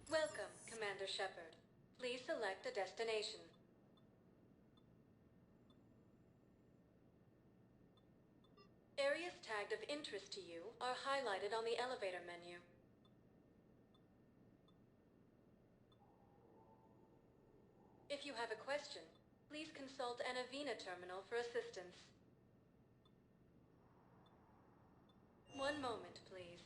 Welcome, Commander Shepard. Please select a destination. Areas tagged of interest to you are highlighted on the elevator menu. If you have a question, please consult an Avena terminal for assistance. One moment, please.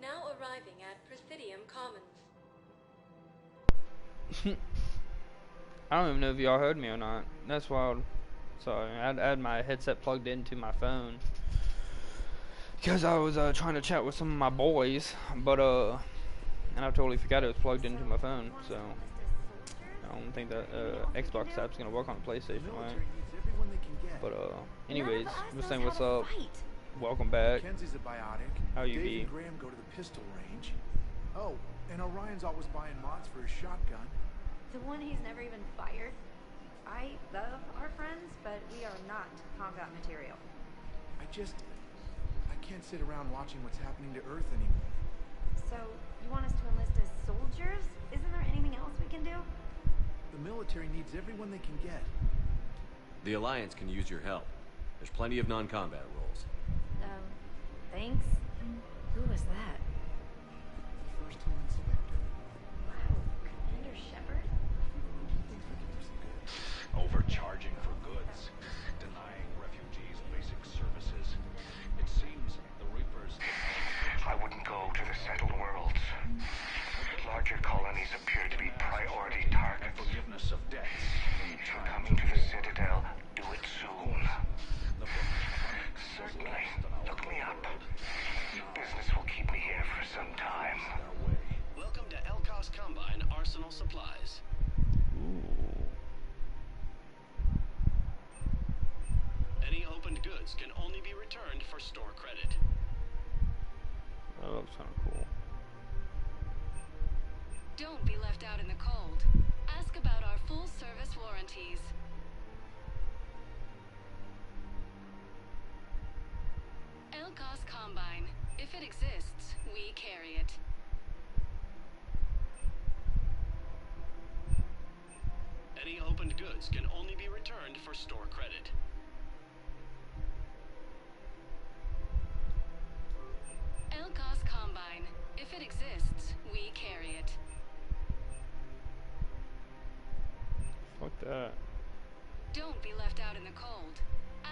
Now arriving at Presidium Commons. I don't even know if y'all heard me or not. That's wild. Sorry, I had my headset plugged into my phone because I was trying to chat with some of my boys, but and I totally forgot it was plugged into my phone. So I don't think that Xbox app's gonna work on the PlayStation, right? But anyways, just saying what's up. Welcome back. Kenzie's a biotic. How you Dave be? and Graham go to the pistol range. Oh, and Orion's always buying mods for his shotgun. The one he's never even fired. I love our friends, but we are not combat material. I can't sit around watching what's happening to Earth anymore. So, you want us to enlist as soldiers? Isn't there anything else we can do? The military needs everyone they can get. The Alliance can use your help. There's plenty of non-combat roles. Thanks. Who was that? First Team Inspector. Wow, Commander Shepard? Thinks we can do some good. Overcharging for goods, denying refugees basic services. It seems the Reapers... I wouldn't go to the settled worlds. Larger colonies appear to be priority targets. Forgiveness of debts. If you're coming to the Citadel, do it soon. Certainly. Look me up. Business will keep me here for some time. Welcome to Elkos Combine Arsenal Supplies. Ooh. Any opened goods can only be returned for store credit. That looks kind of cool. Don't be left out in the cold. Ask about our full-service warranties. Elkos Combine. If it exists, we carry it. Any opened goods can only be returned for store credit. Elkos Combine. If it exists, we carry it. Fuck that. Don't be left out in the cold.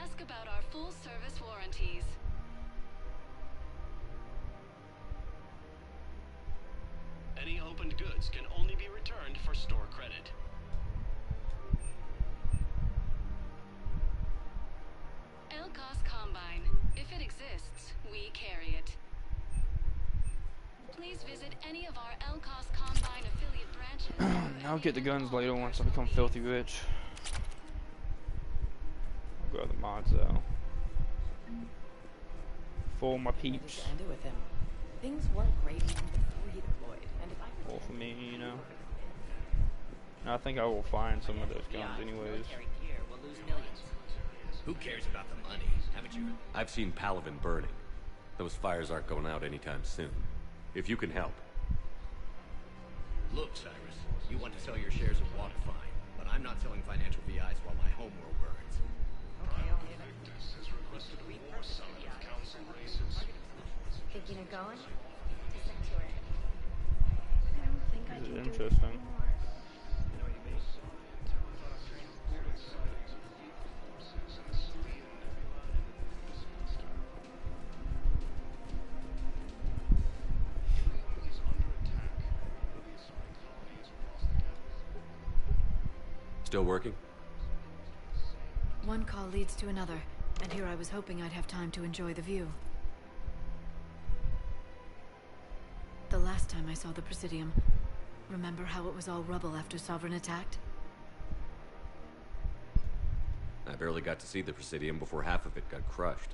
Ask about our full-service warranties. Any opened goods can only be returned for store credit. Elkos Combine. If it exists, we carry it. Please visit any of our Elkos Combine affiliate branches. I'll get the guns later once I become filthy rich. I'll grab the mods though. For my peeps. To end it with him. Things weren't great even before he deployed, and if I Or for me, you know. And I think I will find some of those guns anyways. Who cares about the money? Haven't you? I've seen Palavin burning. Those fires aren't going out anytime soon. If you can help. Look, Cyrus, you want to sell your shares of Waterfine, but I'm not selling financial VIs while my homeworld burns. Okay, I'll give it. Thinking of going? To Sanctuary. I don't think I This can is do interesting. anymore. Still working? One call leads to another, and here I was hoping I'd have time to enjoy the view. The last time I saw the Presidium, remember how it was all rubble after Sovereign attacked? I barely got to see the Presidium before half of it got crushed.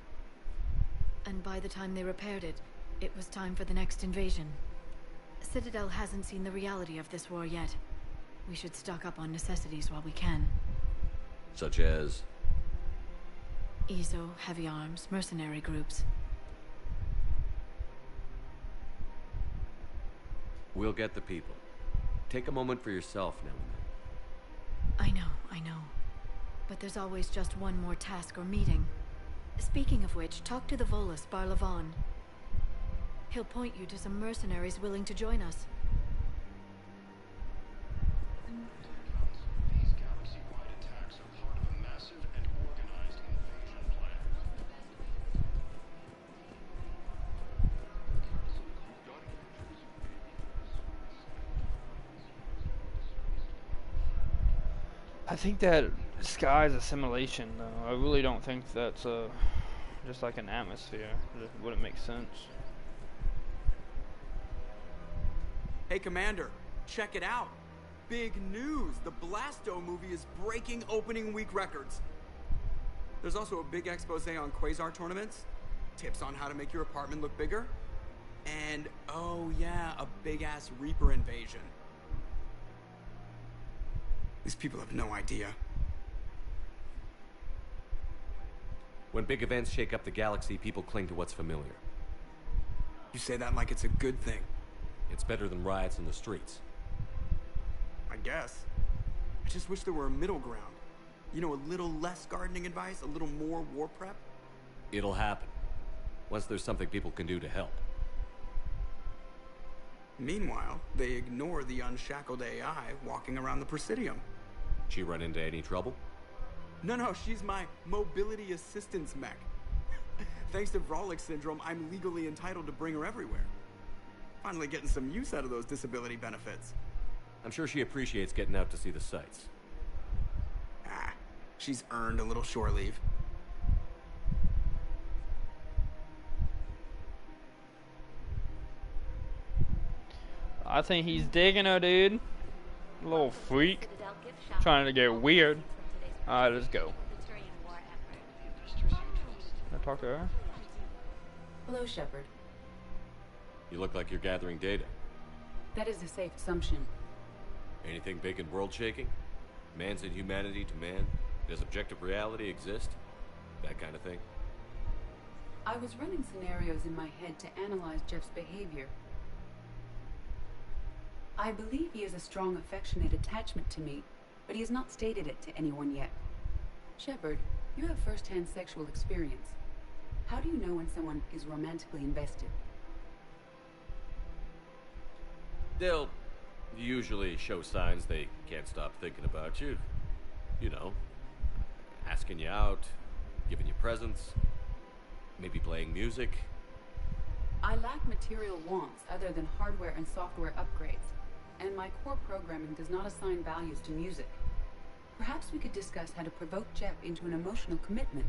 And by the time they repaired it, it was time for the next invasion. Citadel hasn't seen the reality of this war yet. We should stock up on necessities while we can. Such as? ESO, heavy arms, mercenary groups. We'll get the people. Take a moment for yourself now and then. I know. But there's always just one more task or meeting. Speaking of which, talk to the Volus, Barlavon. He'll point you to some mercenaries willing to join us. These galaxy-wide attacks are part of a massive and organized invasion plan. I think that sky is a simulation, though. I really don't think that's just like an atmosphere. It wouldn't make sense. Hey, Commander, check it out. Big news! The Blasto movie is breaking opening week records. There's also a big expose on Quasar tournaments, tips on how to make your apartment look bigger, and, oh yeah, a big-ass Reaper invasion. These people have no idea. When big events shake up the galaxy, people cling to what's familiar. You say that like it's a good thing. It's better than riots in the streets. I guess. I just wish there were a middle ground. You know, a little less gardening advice, a little more war prep. It'll happen. Once there's something people can do to help. Meanwhile, they ignore the unshackled AI walking around the Presidium. She run into any trouble? No, she's my mobility assistance mech. Thanks to Vrolic syndrome, I'm legally entitled to bring her everywhere. Finally getting some use out of those disability benefits. I'm sure she appreciates getting out to see the sights. She's earned a little shore leave. I think he's digging her, dude. Little freak. Trying to get weird. Alright, let's go. Can I talk to her? Hello, Shepard. You look like you're gathering data. That is a safe assumption. Anything big and world-shaking? Man's inhumanity to man? Does objective reality exist? That kind of thing? I was running scenarios in my head to analyze Jeff's behavior. I believe he has a strong affectionate attachment to me, but he has not stated it to anyone yet. Shepard, you have first-hand sexual experience. How do you know when someone is romantically invested? They'll usually show signs they can't stop thinking about you. You know, asking you out, giving you presents, maybe playing music. I lack material wants other than hardware and software upgrades, and my core programming does not assign values to music. Perhaps we could discuss how to provoke Jeff into an emotional commitment.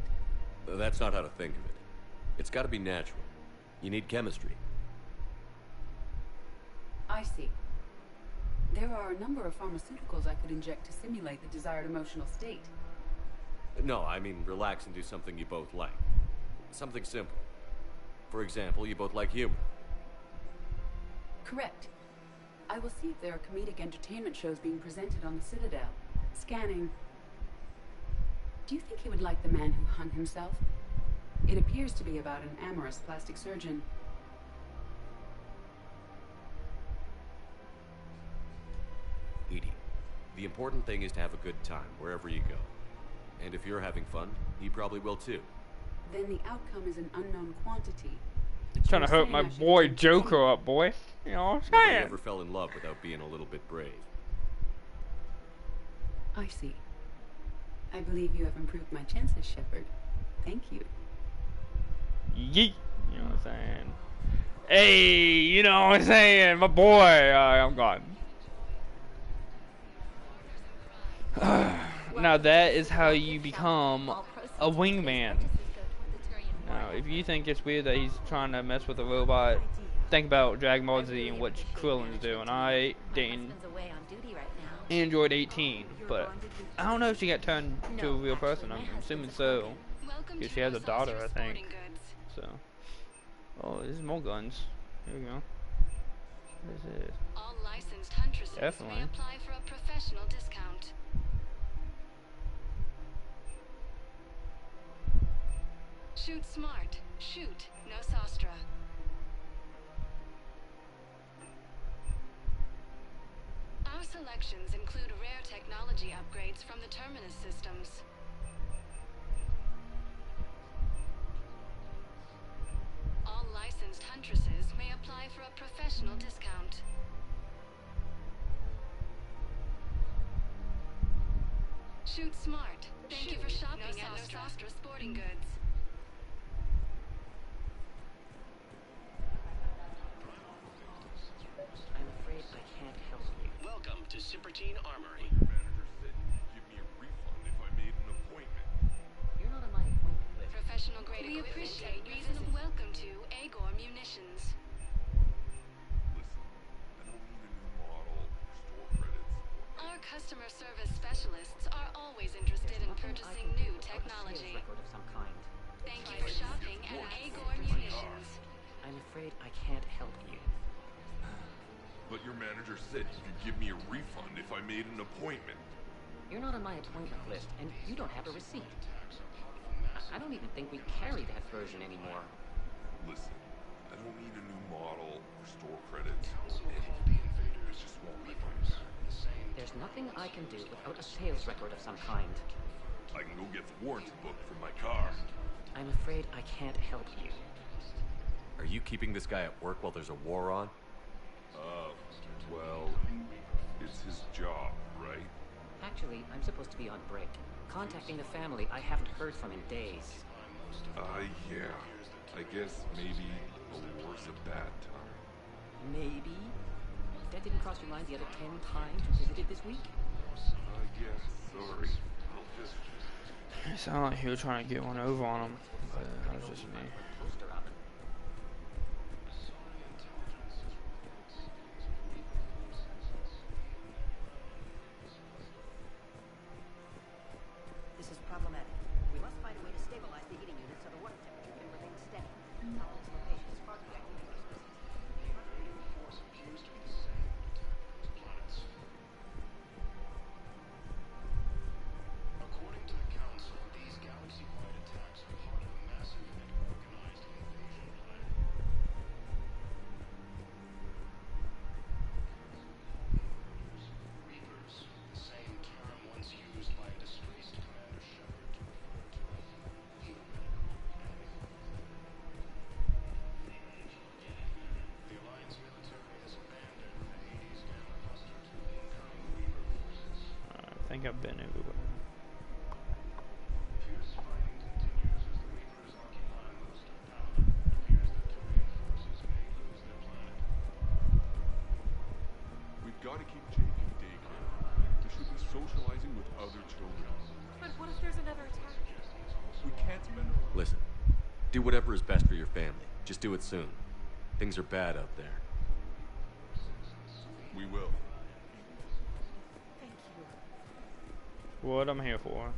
That's not how to think of it. It's got to be natural. You need chemistry. I see. There are a number of pharmaceuticals I could inject to simulate the desired emotional state. No, I mean relax and do something you both like. Something simple. For example, you both like humor. Correct. I will see if there are comedic entertainment shows being presented on the Citadel. Scanning. Do you think he would like The Man Who Hung Himself? It appears to be about an amorous plastic surgeon. Edie, the important thing is to have a good time wherever you go. And if you're having fun, he probably will too. Then the outcome is an unknown quantity. Trying to hook my boy Joker up, boy. You know what I'm saying? Nobody ever fell in love without being a little bit brave. I see. I believe you have improved my chances, Shepard. Thank you. Yeet. You know what I'm saying? Hey, you know what I'm saying? My boy. I'm gone. Now that is how you become a wingman. Now, if you think it's weird that he's trying to mess with a robot, think about Dragon Ball Z and what Krillin's doing. I dating Android 18, but I don't know if she got turned to a real person. I'm assuming so, because she has a daughter, I think. So, oh, there's more guns. Here we go. What is it? All licensed huntresses Definitely. may apply for a professional discount. Shoot smart. Shoot, no sostra. Our selections include rare technology upgrades from the Terminus systems. All licensed huntresses may apply for a professional discount. Shoot smart. Thank you for shopping at Nostra Sporting Goods. I'm afraid I can't help you. Welcome to Sippertine Armory. Your manager said he'd give me a refund if I made an appointment. You're not on my appointment list. Professional grade equipment. We appreciate your visit. Welcome to Agor Munitions. Listen, I don't need a new model or store credits. Our customer service specialists are always interested in purchasing new technology. Record of some kind. Thank you for shopping at Agor Munitions. I'm afraid I can't help you. But your manager said he could give me a refund if I made an appointment. You're not on my appointment list, and you don't have a receipt. I don't even think we carry that version anymore. Listen, I don't need a new model or store credits or anything. This just won't be my bad. There's nothing I can do without a sales record of some kind. I can go get the warranty book for my car. I'm afraid I can't help you. Are you keeping this guy at work while there's a war on? Well, it's his job, right? Actually, I'm supposed to be on break. Contacting the family I haven't heard from in days. Yeah. I guess maybe a war's a bad time. Maybe? That didn't cross your mind the other 10 times you visited this week? Yeah, sorry. I'll just... It sounded like he was trying to get one over on him, but that was just me. This is problematic. We must find a way to stabilize the heating unit so the water temperature can remain steady. Collins location is far beyond activity. Force appears to be the same attack planets. According to the Council, these galaxy-wide attacks are part of a massive and organized invasion plan. Reapers, the same term once used by a disgraced Commander Shepard to refer to human animals. The Alliance military has abandoned the Hades Gamma cluster to incoming Reaper forces. I think I've been everywhere. Fierce fighting continues as the Reapers occupy most of Paladin. It appears that Terran forces may lose their planet. We've got to keep Jake in daycare. He should be socializing with other children. But what if there's another attack? We can't spend... Listen, do whatever is best for your family. Just do it soon. Things are bad out there. We will. Thank you. What I'm here for.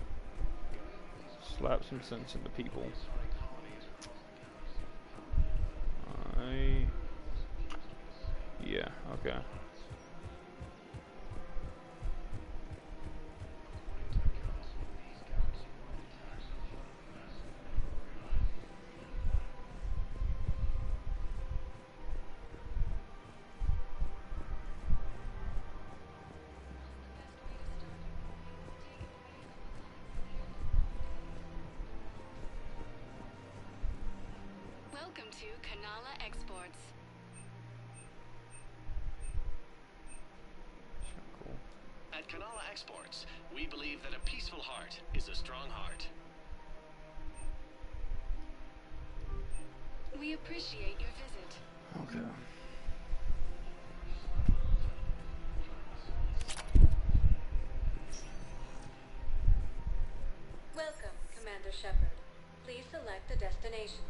Slap some sense into people. Yeah, okay. Welcome to Kanala Exports. At Kanala Exports, we believe that a peaceful heart is a strong heart. We appreciate your visit. Okay. Welcome, Commander Shepard. Please select a destination.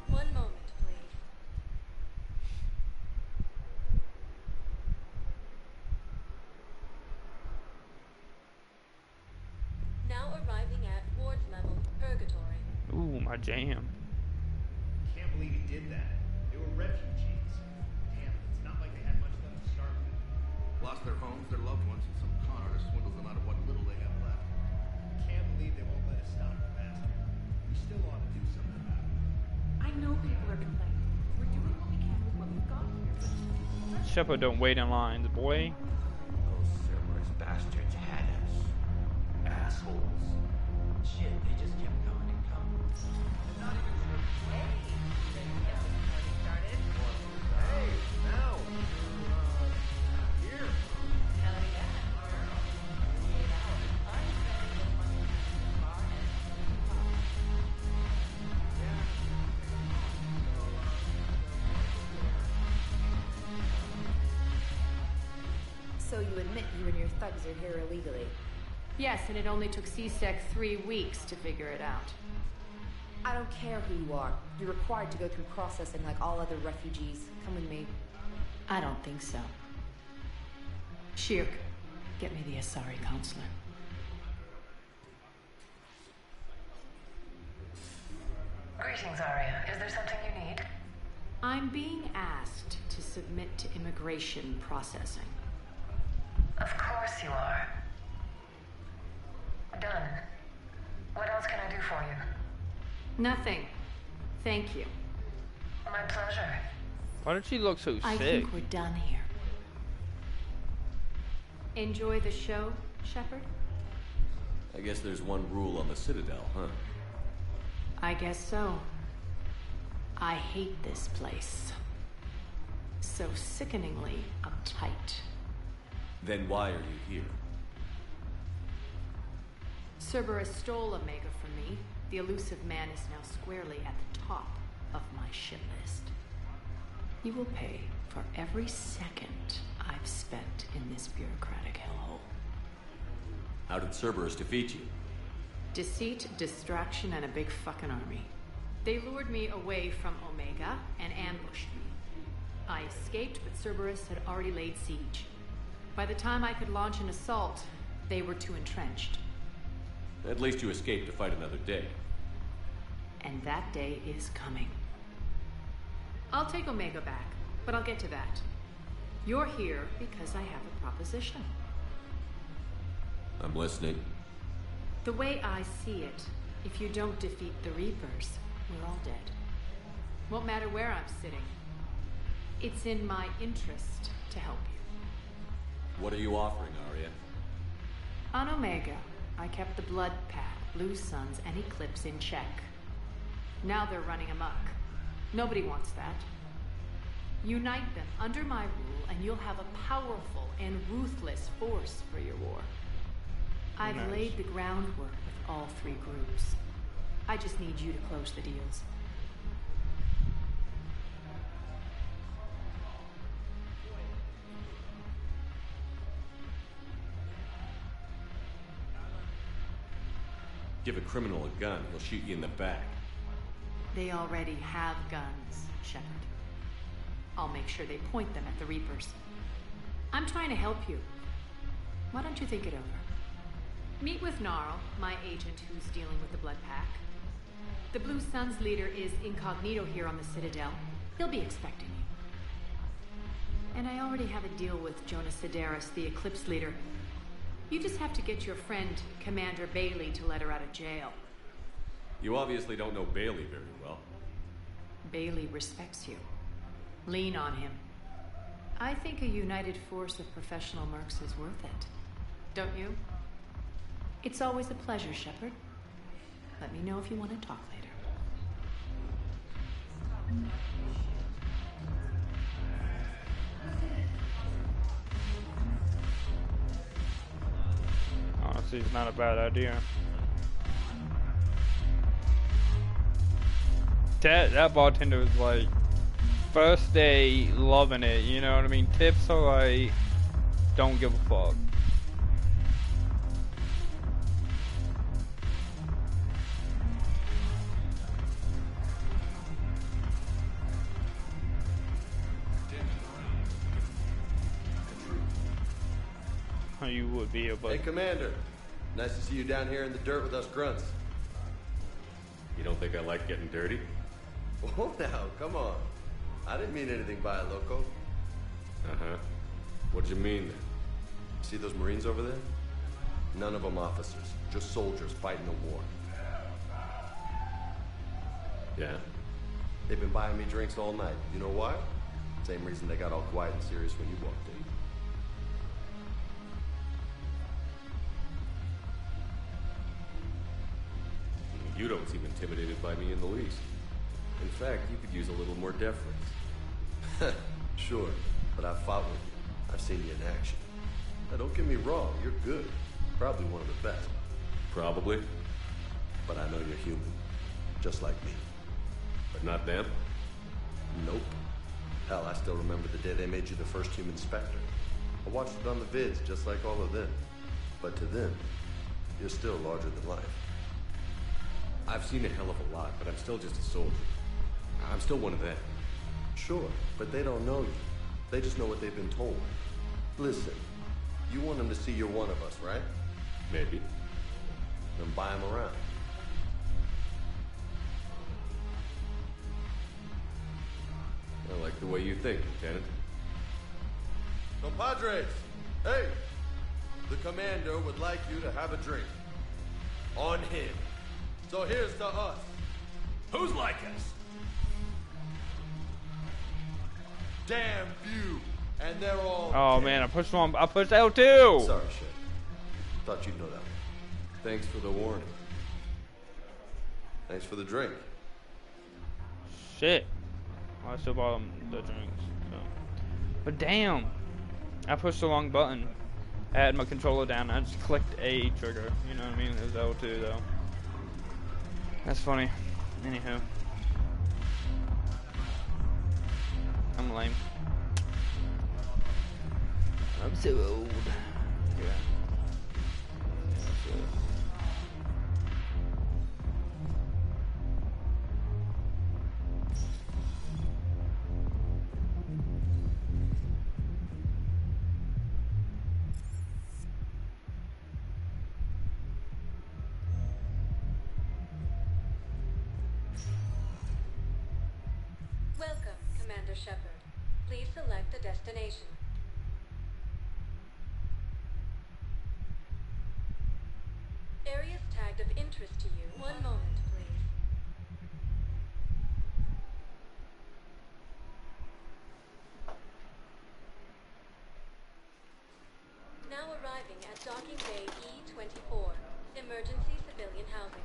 One moment, please. Now arriving at Ward's level, Purgatory. Ooh, my jam. Can't believe he did that. They were refugees. Damn, it's not like they had Shepard don't wait in lines, boy. Those Cerberus bastards had us. Assholes. Shit, they just kept coming and coming. Not even Hey, now. Here. Hell yeah. So you admit you and your thugs are here illegally? Yes, and it only took CSEC 3 weeks to figure it out. I don't care who you are. You're required to go through processing like all other refugees. Come with me. I don't think so. Shirk, get me the Asari counselor. Greetings, Arya. Is there something you need? I'm being asked to submit to immigration processing. Of course you are. Done. What else can I do for you? Nothing. Thank you. My pleasure. Why did she look so sick? I think we're done here. Enjoy the show, Shepard? I guess there's one rule on the Citadel, huh? I guess so. I hate this place. So sickeningly uptight. Then why are you here? Cerberus stole Omega from me. The elusive man is now squarely at the top of my shit list. You will pay for every second I've spent in this bureaucratic hellhole. How did Cerberus defeat you? Deceit, distraction, and a big fucking army. They lured me away from Omega and ambushed me. I escaped, but Cerberus had already laid siege. By the time I could launch an assault, they were too entrenched. At least you escaped to fight another day. And that day is coming. I'll take Omega back, but I'll get to that. You're here because I have a proposition. I'm listening. The way I see it, if you don't defeat the Reapers, we're all dead. Won't matter where I'm sitting. It's in my interest to help you. What are you offering, Arya? On Omega, I kept the Blood Pack, Blue Suns, and Eclipse in check. Now they're running amok. Nobody wants that. Unite them under my rule, and you'll have a powerful and ruthless force for your war. I've laid the groundwork with all 3 groups. I just need you to close the deals. Give a criminal a gun, he'll shoot you in the back. They already have guns, Shepard. I'll make sure they point them at the Reapers. I'm trying to help you. Why don't you think it over? Meet with Gnarl, my agent who's dealing with the Blood Pack. The Blue Suns leader is incognito here on the Citadel. He'll be expecting you. And I already have a deal with Jonas Sedaris, the Eclipse leader. You just have to get your friend, Commander Bailey, to let her out of jail. You obviously don't know Bailey very well. Bailey respects you. Lean on him. I think a united force of professional mercs is worth it. Don't you? It's always a pleasure, Shepard. Let me know if you want to talk later. Honestly, it's not a bad idea. That bartender was like, first day loving it, you know what I mean? Tips are like, don't give a fuck. You would be, but hey, Commander. Nice to see you down here in the dirt with us grunts. You don't think I like getting dirty? Oh, now, come on. I didn't mean anything by it, loco. Uh-huh. What'd you mean then? See those Marines over there? None of them officers, just soldiers fighting the war. Yeah? They've been buying me drinks all night. You know why? Same reason they got all quiet and serious when you walked in. You don't seem intimidated by me in the least. In fact, you could use a little more deference. Sure, but I've fought with you. I've seen you in action. Now, don't get me wrong, you're good. Probably one of the best. Probably. But I know you're human. Just like me. But not them? Nope. Hell, I still remember the day they made you the first human Spectre. I watched it on the vids, just like all of them. But to them, you're still larger than life. I've seen a hell of a lot, but I'm still just a soldier. I'm still one of them. Sure, but they don't know you. They just know what they've been told. Listen, you want them to see you're one of us, right? Maybe. Then buy them around. I like the way you think, Lieutenant. Compadres, hey! The commander would like you to have a drink. On him. So here's to us. Who's like us? Damn few. And they're all Oh dead. man, I pushed one. I pushed L2. Sorry, shit. Thought you'd know that one. Thanks for the warning. Thanks for the drink. Shit. Well, I still bought them the drinks. So. But damn, I pushed the wrong button. I had my controller down. I just clicked A trigger. You know what I mean? It was L2 though. That's funny. Anywho. I'm lame. I'm so old. Yeah. That's it. Welcome, Commander Shepard. Please select a destination. Areas tagged of interest to you. One moment, please. Now arriving at Docking Bay E-24. Emergency civilian housing.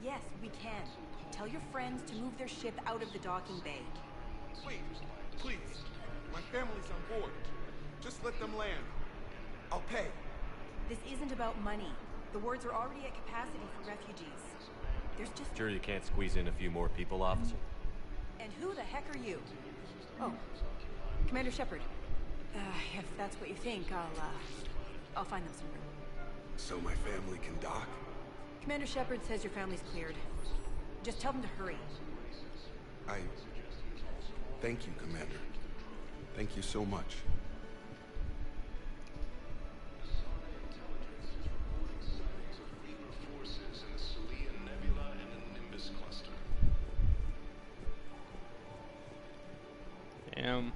Yes, we can. Tell your friends to move their ship out of the docking bay. Wait, please. My family's on board. Just let them land. I'll pay. This isn't about money. The wards are already at capacity for refugees. There's just... Sure you can't squeeze in a few more people, officer? And who the heck are you? Oh, Commander Shepard. If that's what you think, I'll find them some room. So my family can dock? Commander Shepard says your family's cleared. Just tell them to hurry. Thank you, Commander. Thank you so much. Damn.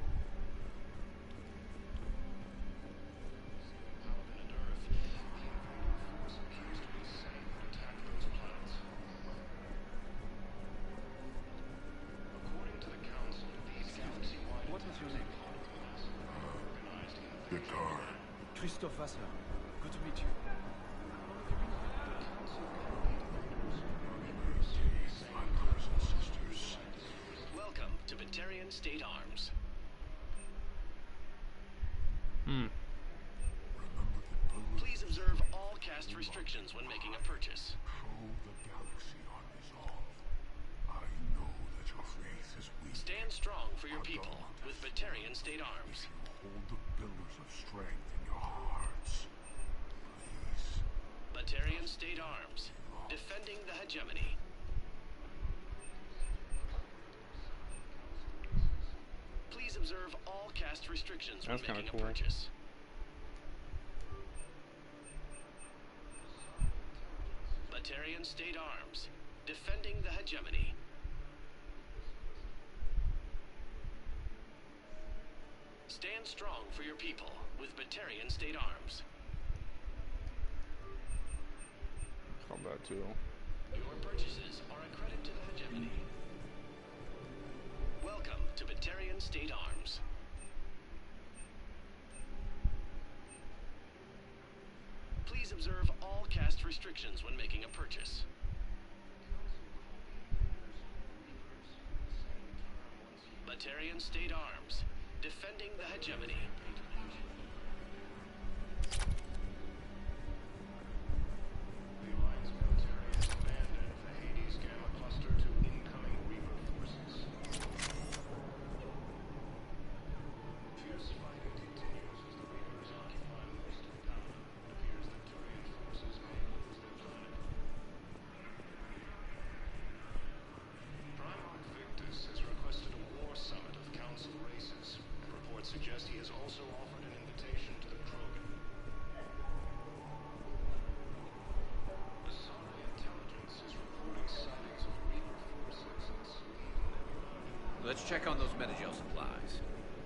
Christophe Vassler. Good to meet you. My brothers and sisters. Welcome to Batarian State Arms. Please observe all caste restrictions when making a purchase. Show the galaxy our resolve. I know that your faith is weak. Stand strong for your people with Batarian State Arms. Hold the pillars of strength in your hearts. Please. Batarian State Arms. Defending the hegemony. Please observe all caste restrictions when making a purchase. Batarian State Arms. Defending the hegemony. Stand strong for your people with Batarian State Arms. Combat tool. Your purchases are a credit to the hegemony. Welcome to Batarian State Arms. Please observe all caste restrictions when making a purchase. Batarian State Arms, defending the hegemony. The Alliance military has abandoned the Hades Gamma cluster to incoming Reaper forces. Fierce fighting continues as the Reapers occupy most of Gamma. It appears that Turian forces may lose their planet. Primarch Victus has requested a war summit of Council races. Reports suggest he has also offered an invitation to the Krogan. The Sari intelligence is reporting sightings of Reaper forces in Serene Nebula. Let's check on those Metagel supplies.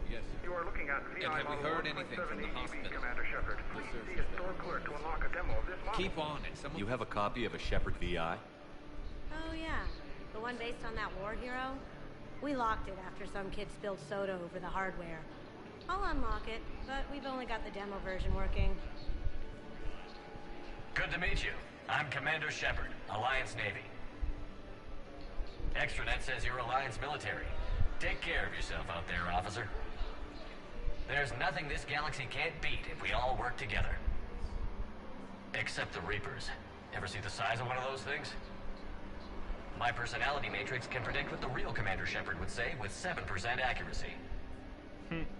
Yes. You are looking at And have we heard anything from the hospital? Commander Shepard. Please see a store clerk to unlock a demo of this model. Keep on it. Someone... You have a copy of a Shepard VI? Oh, yeah. The one based on that war hero? We locked it after some kid spilled soda over the hardware. I'll unlock it, but we've only got the demo version working. Good to meet you. I'm Commander Shepard, Alliance Navy. Extranet says you're Alliance military. Take care of yourself out there, officer. There's nothing this galaxy can't beat if we all work together. Except the Reapers. Ever see the size of one of those things? My personality matrix can predict what the real Commander Shepard would say with 7% accuracy.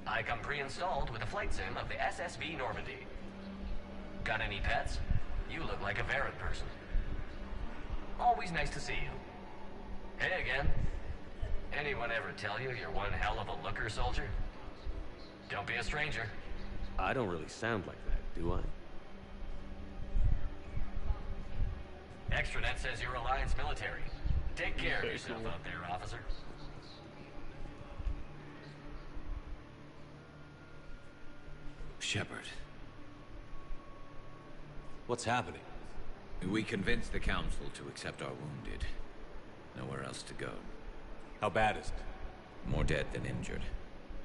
I come pre-installed with a flight sim of the SSV Normandy. Got any pets? You look like a Varrant person. Always nice to see you. Hey again. Anyone ever tell you you're one hell of a looker, soldier? Don't be a stranger. I don't really sound like that, do I? Extranet says you're Alliance military. Take care of yourself out there, officer. Shepard. What's happening? We convinced the Council to accept our wounded. Nowhere else to go. How bad is it? More dead than injured.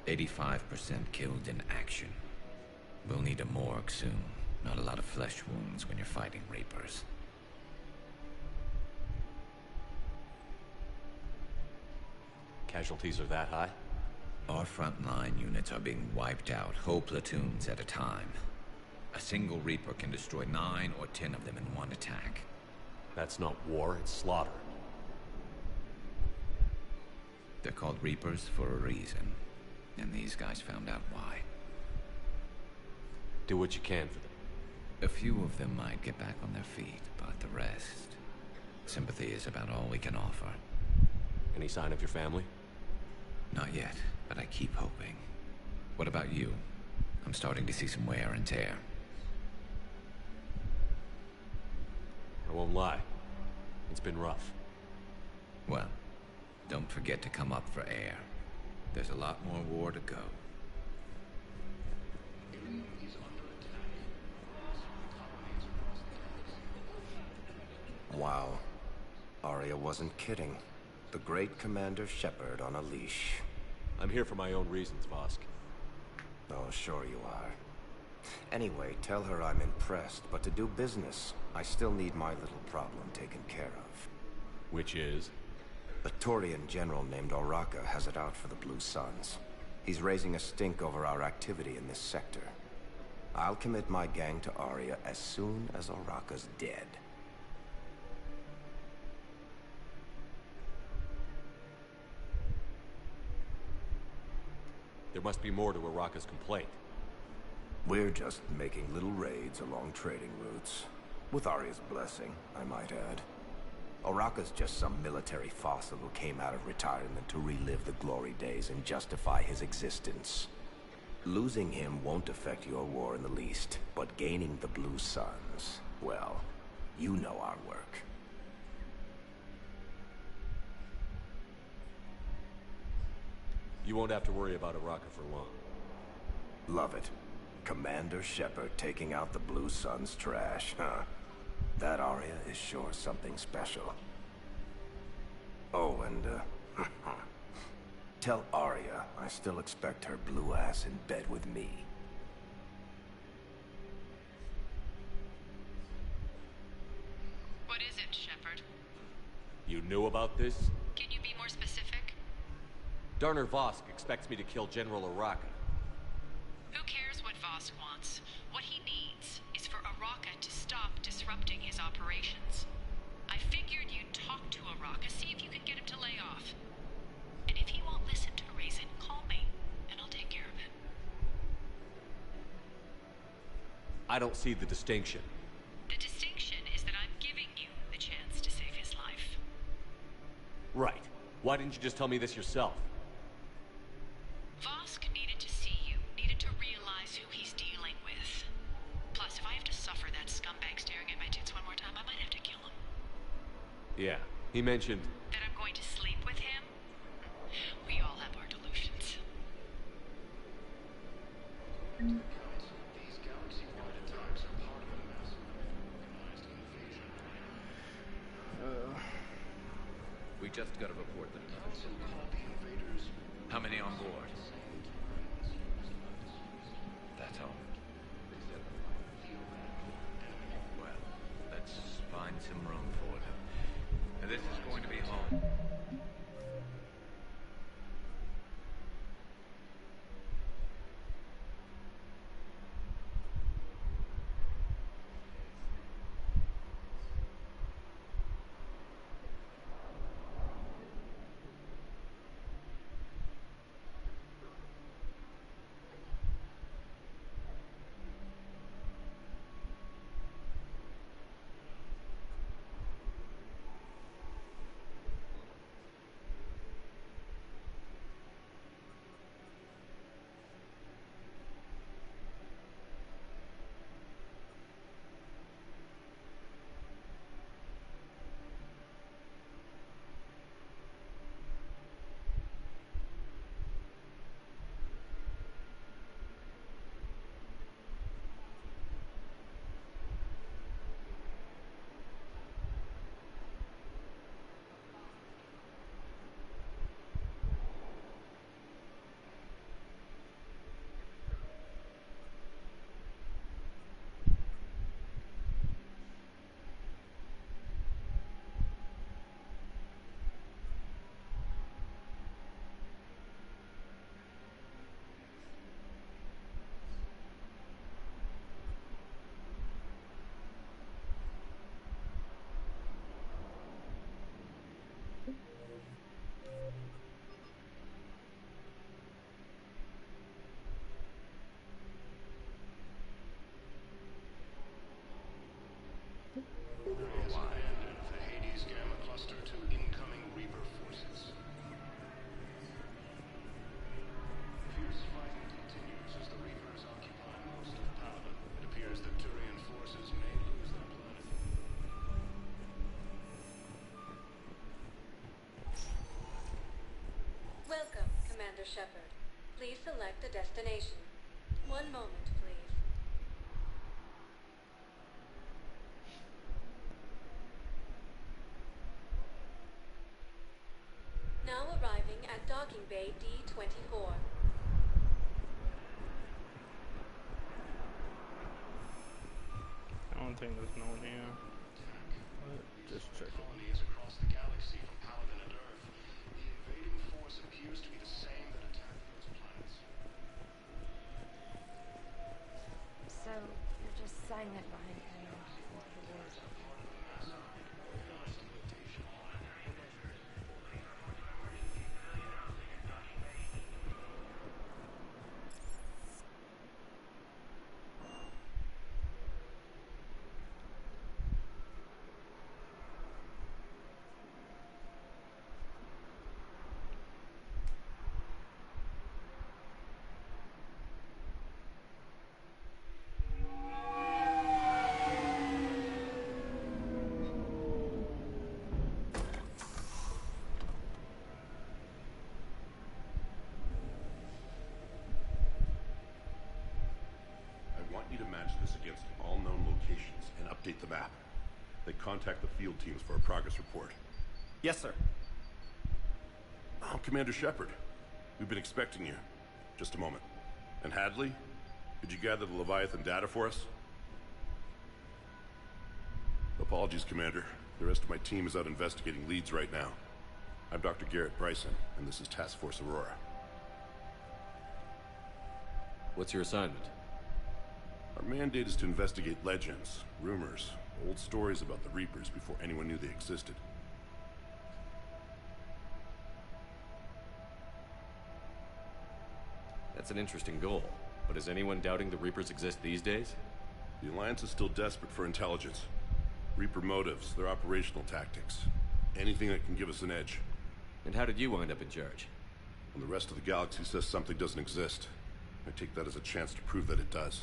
85% killed in action. We'll need a morgue soon. Not a lot of flesh wounds when you're fighting Reapers. Casualties are that high? Our frontline units are being wiped out, whole platoons at a time. A single Reaper can destroy 9 or 10 of them in one attack. That's not war, it's slaughter. They're called Reapers for a reason. And these guys found out why. Do what you can for them. A few of them might get back on their feet, but the rest... Sympathy is about all we can offer. Any sign of your family? Not yet, but I keep hoping. What about you? I'm starting to see some wear and tear. I won't lie. It's been rough. Well, don't forget to come up for air. There's a lot more war to go. Wow. Arya wasn't kidding. The great Commander Shepard on a leash. I'm here for my own reasons, Vosk. Oh, sure you are. Anyway, tell her I'm impressed, but to do business, I still need my little problem taken care of. Which is? A Turian general named Oraka has it out for the Blue Suns. He's raising a stink over our activity in this sector. I'll commit my gang to Arya as soon as Oraka's dead. There must be more to Oraka's complaint. We're just making little raids along trading routes. With Arya's blessing, I might add. Oraka's just some military fossil who came out of retirement to relive the glory days and justify his existence. Losing him won't affect your war in the least, but gaining the Blue Suns, well, you know our work. You won't have to worry about Oraka for long. Love it. Commander Shepard taking out the Blue Sun's trash, huh? That Arya is sure something special. Oh, and, tell Arya I still expect her blue ass in bed with me. What is it, Shepard? You knew about this? Can you be more specific? Darner Vosk expects me to kill General Araka. Who cares what Vosk wants? What he needs is for Araka to stop disrupting his operations. I figured you'd talk to Araka, see if you can get him to lay off. And if he won't listen to reason, call me, and I'll take care of it. I don't see the distinction. The distinction is that I'm giving you the chance to save his life. Right. Why didn't you just tell me this yourself? Vosk needed to see you, needed to realize who he's dealing with. Plus, if I have to suffer that scumbag staring at my tits one more time, I might have to kill him. Yeah, he mentioned... That I'm going to sleep with him? We all have our delusions. These galaxy-wide attacks are part of a massive organized invasion plan. We just got a report that Council called the invaders. How many on board? That's all. Well, let's find some room for them. Now, this is going to be home. Abandoned the Hades Gamma Cluster to incoming Reaper forces. Fierce fighting continues as the Reapers occupy most of Paladin. It appears that Turian forces may lose their planet. Welcome, Commander Shepard. Please select a destination. One moment, please. Now arriving at Docking Bay D-24. I don't think there's no one here. Just checking. Colonies across the galaxy from Paladin and Earth. The invading force appears to be the same that attacked those planets. So, you're just silent behind me. want you to match this against all known locations and update the map. Then contact the field teams for a progress report. Yes, sir. I'm Commander Shepard. We've been expecting you. Just a moment. And Hadley, did you gather the Leviathan data for us? Apologies, Commander. The rest of my team is out investigating leads right now. I'm Dr. Garrett Bryson, and this is Task Force Aurora. What's your assignment? Our mandate is to investigate legends, rumors, old stories about the Reapers before anyone knew they existed. That's an interesting goal, but is anyone doubting the Reapers exist these days? The Alliance is still desperate for intelligence. Reaper motives, their operational tactics. Anything that can give us an edge. And how did you wind up in charge? When the rest of the galaxy says something doesn't exist, I take that as a chance to prove that it does.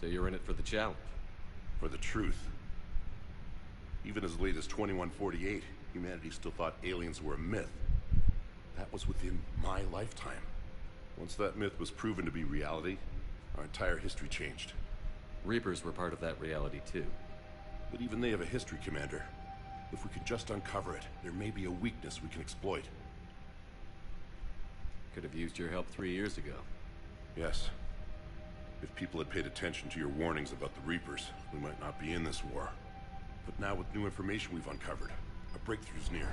So you're in it for the challenge? For the truth. Even as late as 2148, humanity still thought aliens were a myth. That was within my lifetime. Once that myth was proven to be reality, our entire history changed. Reapers were part of that reality too. But even they have a history, Commander. If we could just uncover it, there may be a weakness we can exploit. Could have used your help 3 years ago. Yes. If people had paid attention to your warnings about the Reapers, we might not be in this war. But now with new information we've uncovered, a breakthrough's near.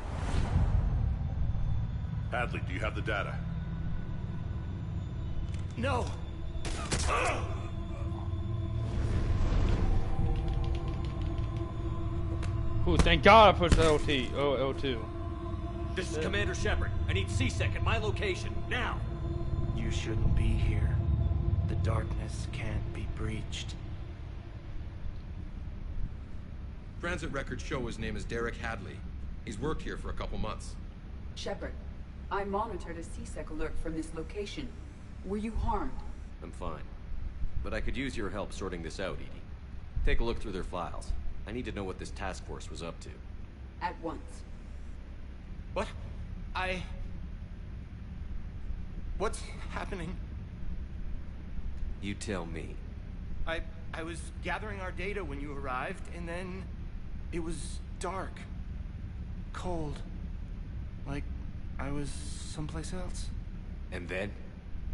Hadley, do you have the data? No! Ooh, thank God I pushed LT. Oh, L2. This is Commander Shepard. I need C-Sec at my location, now! You shouldn't be here. The darkness can't be breached. Transit records show his name is Derek Hadley. He's worked here for a couple months. Shepard, I monitored a C-Sec alert from this location. Were you harmed? I'm fine. But I could use your help sorting this out, Edie. Take a look through their files. I need to know what this task force was up to. At once. What? What's happening? You tell me. I was gathering our data when you arrived, and then it was dark. Cold. Like I was someplace else. And then?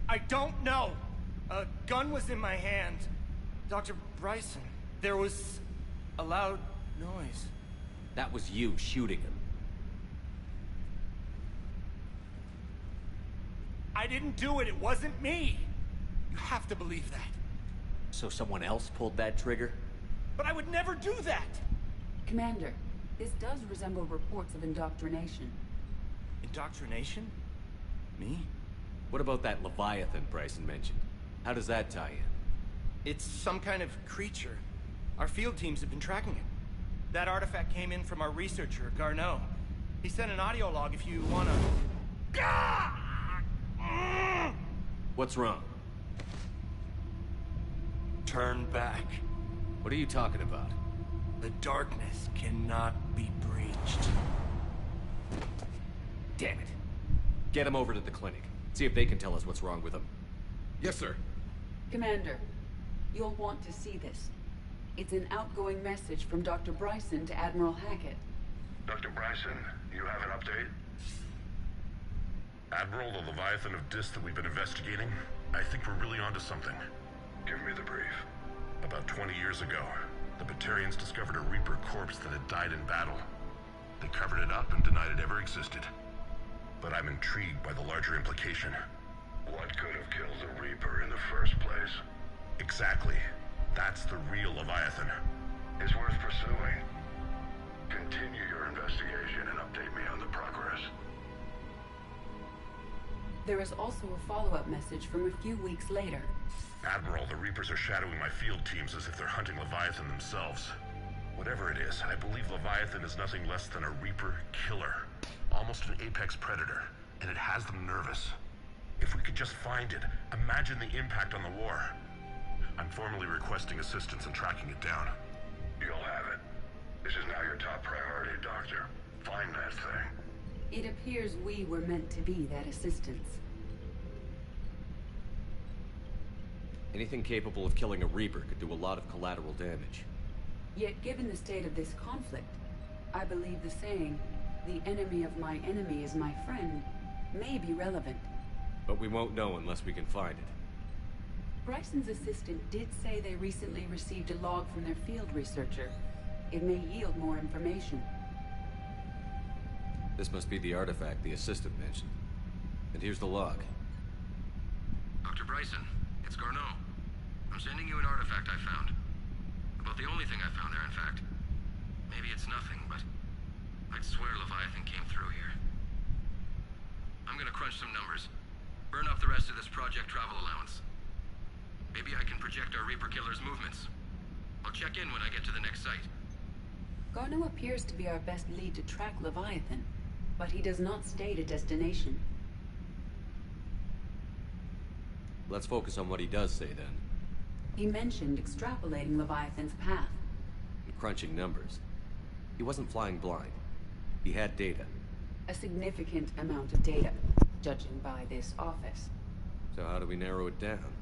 I don't know! A gun was in my hand. Dr. Bryson. There was a loud noise. That was you shooting him. I didn't do it. It wasn't me. You have to believe that. So someone else pulled that trigger? But I would never do that! Commander, this does resemble reports of indoctrination. Indoctrination? Me? What about that Leviathan Bryson mentioned? How does that tie in? It's some kind of creature. Our field teams have been tracking it. That artifact came in from our researcher, Garneau. He sent an audio log if you wanna... What's wrong? Turn back. What are you talking about? The darkness cannot be breached. Damn it. Get him over to the clinic. See if they can tell us what's wrong with him. Yes, sir. Commander, you'll want to see this. It's an outgoing message from Dr. Bryson to Admiral Hackett. Dr. Bryson, you have an update? Admiral, the Leviathan of Dis that we've been investigating, I think we're really onto something. Give me the brief. About 20 years ago, the Batarians discovered a Reaper corpse that had died in battle. They covered it up and denied it ever existed. But I'm intrigued by the larger implication. What could have killed the Reaper in the first place? Exactly. That's the real Leviathan. It's worth pursuing. Continue your investigation and update me on the progress. There is also a follow-up message from a few weeks later. Admiral, the Reapers are shadowing my field teams as if they're hunting Leviathan themselves. Whatever it is, I believe Leviathan is nothing less than a Reaper killer. Almost an apex predator, and it has them nervous. If we could just find it, imagine the impact on the war. I'm formally requesting assistance in tracking it down. You'll have it. This is now your top priority, Doctor. Find that thing. It appears we were meant to be that assistance. Anything capable of killing a Reaper could do a lot of collateral damage. Yet, given the state of this conflict, I believe the saying, "The enemy of my enemy is my friend," may be relevant. But we won't know unless we can find it. Bryson's assistant did say they recently received a log from their field researcher. It may yield more information. This must be the artifact the assistant mentioned. And here's the log. Dr. Bryson, it's Garneau. I'm sending you an artifact I found. About the only thing I found there, in fact. Maybe it's nothing, but I'd swear Leviathan came through here. I'm gonna crunch some numbers. Burn up the rest of this project travel allowance. Maybe I can project our Reaper killer's movements. I'll check in when I get to the next site. Garneau appears to be our best lead to track Leviathan, but he does not state a destination. Let's focus on what he does say, then. He mentioned extrapolating Leviathan's path. And crunching numbers. He wasn't flying blind. He had data. A significant amount of data, judging by this office. So how do we narrow it down?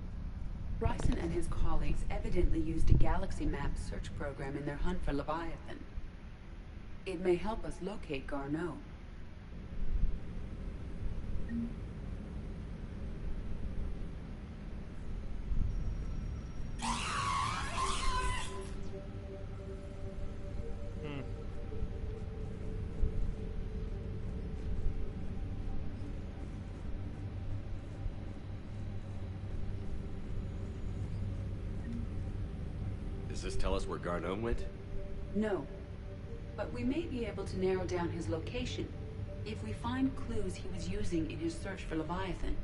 Bryson and his colleagues evidently used a galaxy map search program in their hunt for Leviathan. It may help us locate Garneau. Does this tell us where Garneau went? No. But we may be able to narrow down his location if we find clues he was using in his search for Leviathan.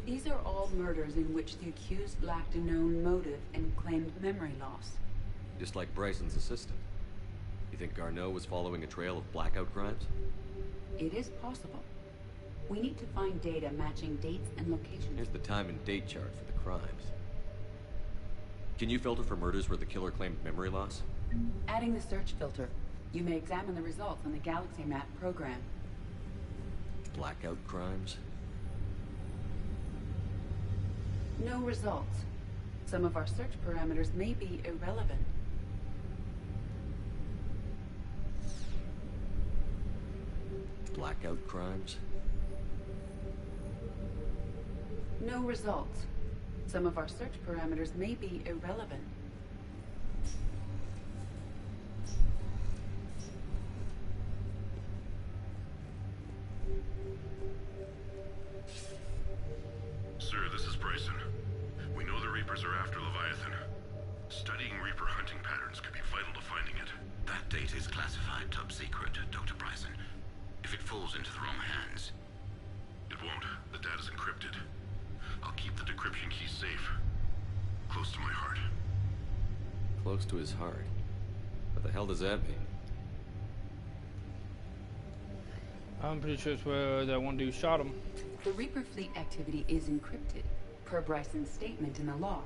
These are all murders in which the accused lacked a known motive and claimed memory loss. Just like Bryson's assistant. You think Garneau was following a trail of blackout crimes? It is possible. We need to find data matching dates and locations. Here's the time and date chart for the crimes. Can you filter for murders where the killer claimed memory loss? Adding the search filter, you may examine the results on the Galaxy Map program. Blackout crimes? No results. Some of our search parameters may be irrelevant. Blackout crimes? No results. Some of our search parameters may be irrelevant. Sir, this is Bryson. We know the Reapers are after Leviathan. Studying Reaper hunting patterns could be vital to finding it. That data is classified top secret, Dr. Bryson. If it falls into the wrong hands... It won't. The data's encrypted. I'll keep the decryption key safe. Close to my heart. Close to his heart? What the hell does that mean? I'm pretty sure it's where that one dude shot him. The Reaper fleet activity is encrypted, per Bryson's statement in the log.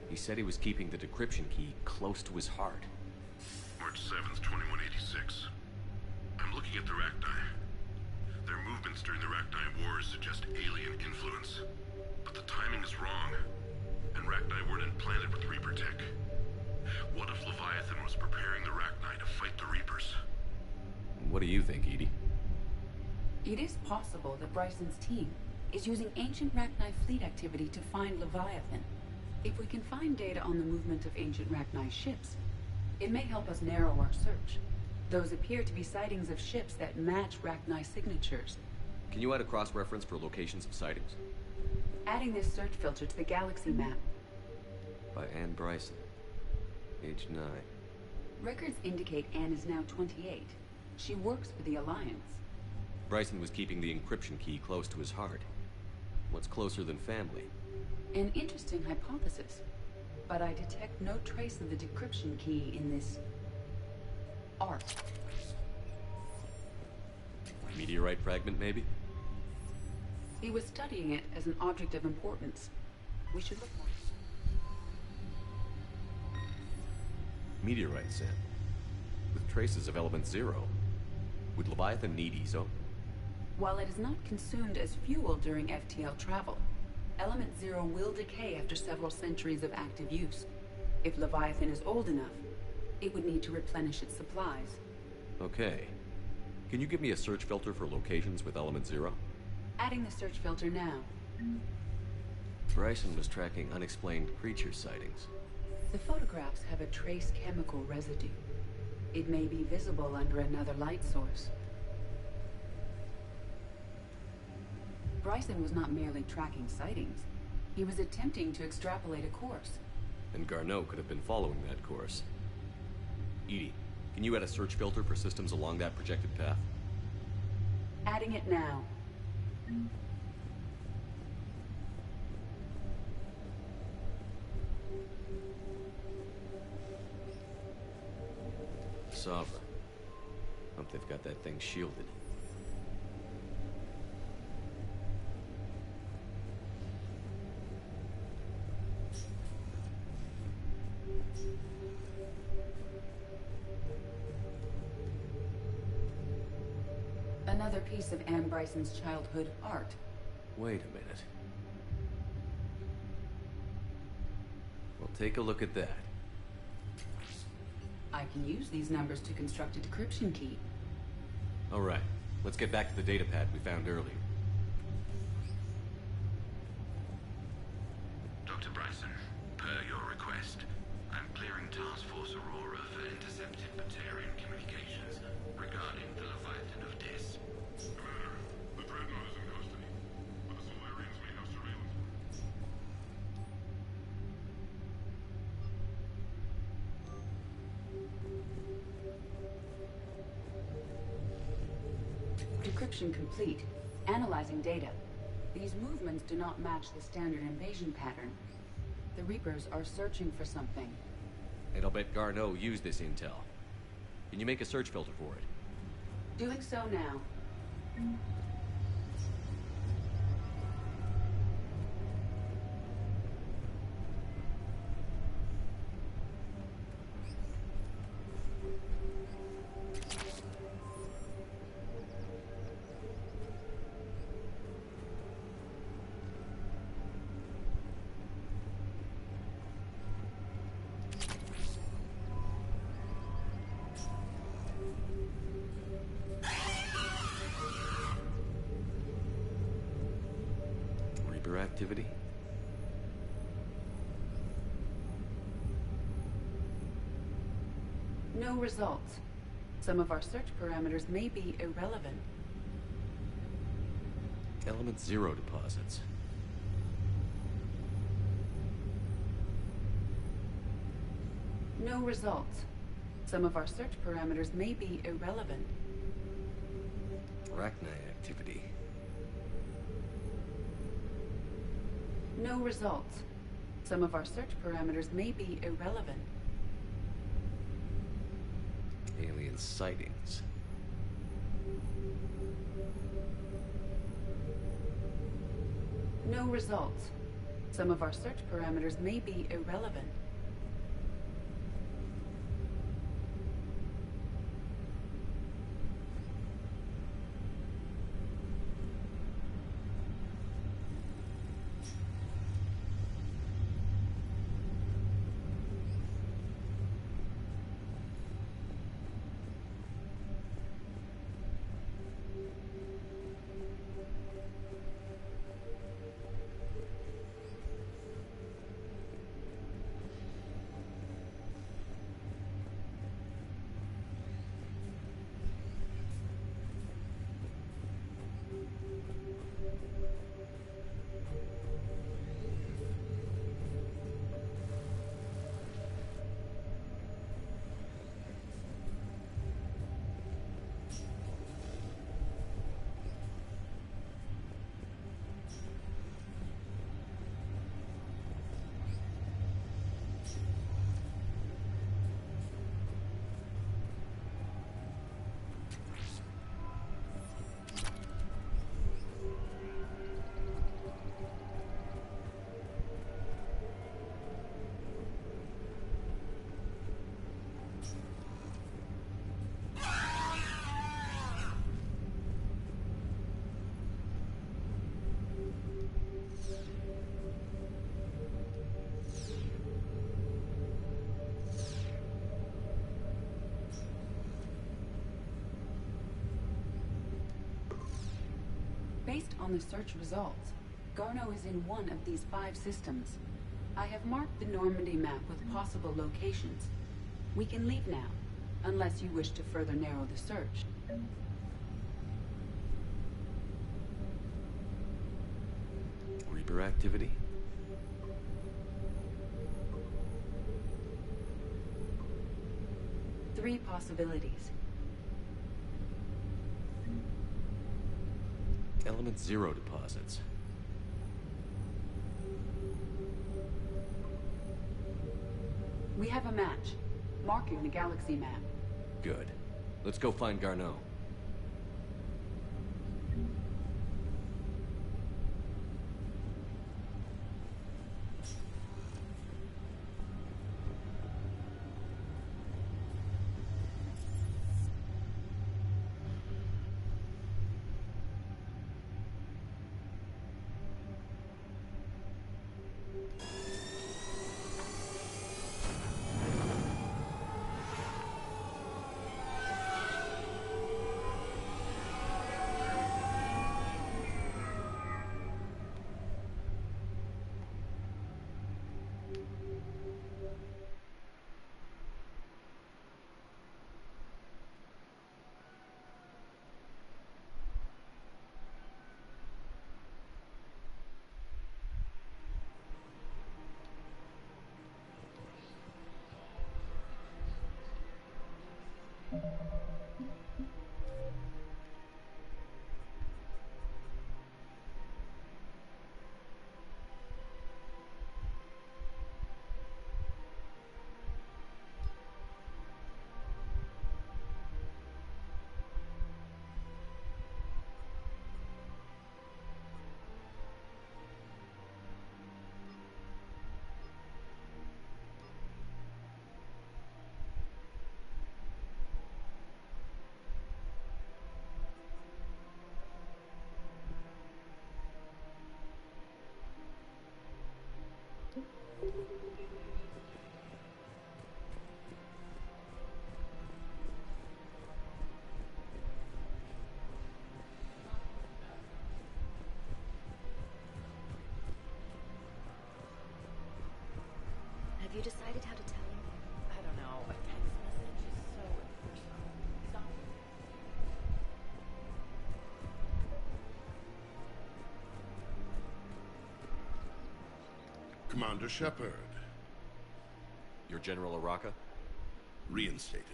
He said he was keeping the decryption key close to his heart. March 7th, 2186. I'm looking at the Rachni. Their movements during the Rachni Wars suggest alien influence. But the timing is wrong, and Rachni weren't implanted with Reaper tech. What if Leviathan was preparing the Rachni to fight the Reapers? What do you think, Edie? It is possible that Bryson's team is using ancient Rachni fleet activity to find Leviathan. If we can find data on the movement of ancient Rachni ships, it may help us narrow our search. Those appear to be sightings of ships that match Rachni signatures. Can you add a cross-reference for locations of sightings? Adding this search filter to the Galaxy Map. By Anne Bryson. Age 9. Records indicate Anne is now 28. She works for the Alliance. Bryson was keeping the encryption key close to his heart. What's closer than family? An interesting hypothesis. but I detect no trace of the decryption key in this art. Meteorite fragment, maybe? He was studying it as an object of importance. We should look more. Meteorite sample. With traces of element 0. Would Leviathan need ESO? While it is not consumed as fuel during FTL travel, element 0 will decay after several centuries of active use. If Leviathan is old enough, it would need to replenish its supplies. Okay. Can you give me a search filter for locations with element 0? Adding the search filter now. Bryson was tracking unexplained creature sightings. The photographs have a trace chemical residue. It may be visible under another light source. Bryson was not merely tracking sightings. He was attempting to extrapolate a course. And Garneau could have been following that course. Edie, can you add a search filter for systems along that projected path? Adding it now. Sovereign. Hope they've got that thing shielded. Another piece of Anne Bryson's childhood art. Wait a minute. Well, take a look at that. I can use these numbers to construct a decryption key. All right, let's get back to the data pad we found earlier. Dr. Bryson, per your request, I'm clearing Task Force Aurora for intercepted Batarian communications regarding the Leviathan of Dis. Commander, the Dreadnought is in custody, but the Solarians may have surveillance. Decryption complete. Analyzing data. These movements do not match the standard invasion pattern. The Reapers are searching for something. And I'll bet Garneau used this intel. Can you make a search filter for it? Doing so now. Reaper activity? No results. Some of our search parameters may be irrelevant. Element 0 deposits. No results. Some of our search parameters may be irrelevant. Arachnite activity. No results. Some of our search parameters may be irrelevant. Alien sightings. No results. Some of our search parameters may be irrelevant. on the search results. Garneau is in one of these 5 systems. I have marked the Normandy map with possible locations. We can leave now, unless you wish to further narrow the search. Reaper activity? Three possibilities. Element 0 deposits. We have a match, marking the galaxy map. Good. Let's go find Garneau. Have you decided how to tell him? I don't know. A text message is so impersonal. Stop. Commander Shepard. Your General Araka? Reinstated.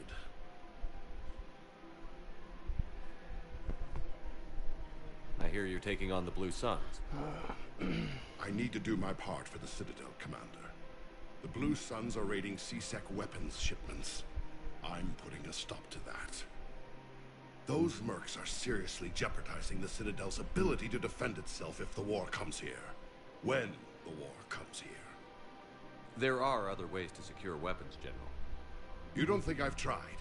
I hear you're taking on the Blue Suns. I need to do my part for the Citadel, Commander. The Blue Suns are raiding C-Sec weapons shipments. I'm putting a stop to that. Those mercs are seriously jeopardizing the Citadel's ability to defend itself if the war comes here. When the war comes here. There are other ways to secure weapons, General. You don't think I've tried?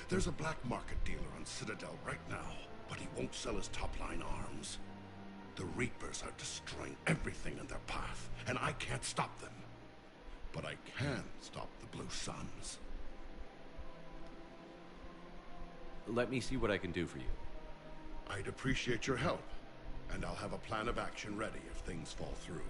There's a black market dealer on Citadel right now, but he won't sell his top-line arms. The Reapers are destroying everything in their path, and I can't stop them. But I can stop the Blue Suns. Let me see what I can do for you. I'd appreciate your help, and I'll have a plan of action ready if things fall through.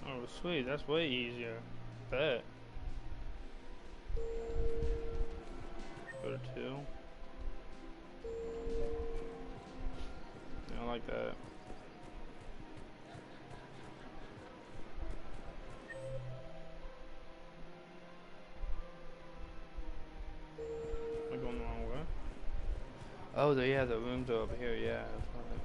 Oh, sweet. That's way easier. Bet. Go to 2. Yeah, I like that. Am I going the wrong way? Oh, yeah, the rooms are over here. Yeah, that's right.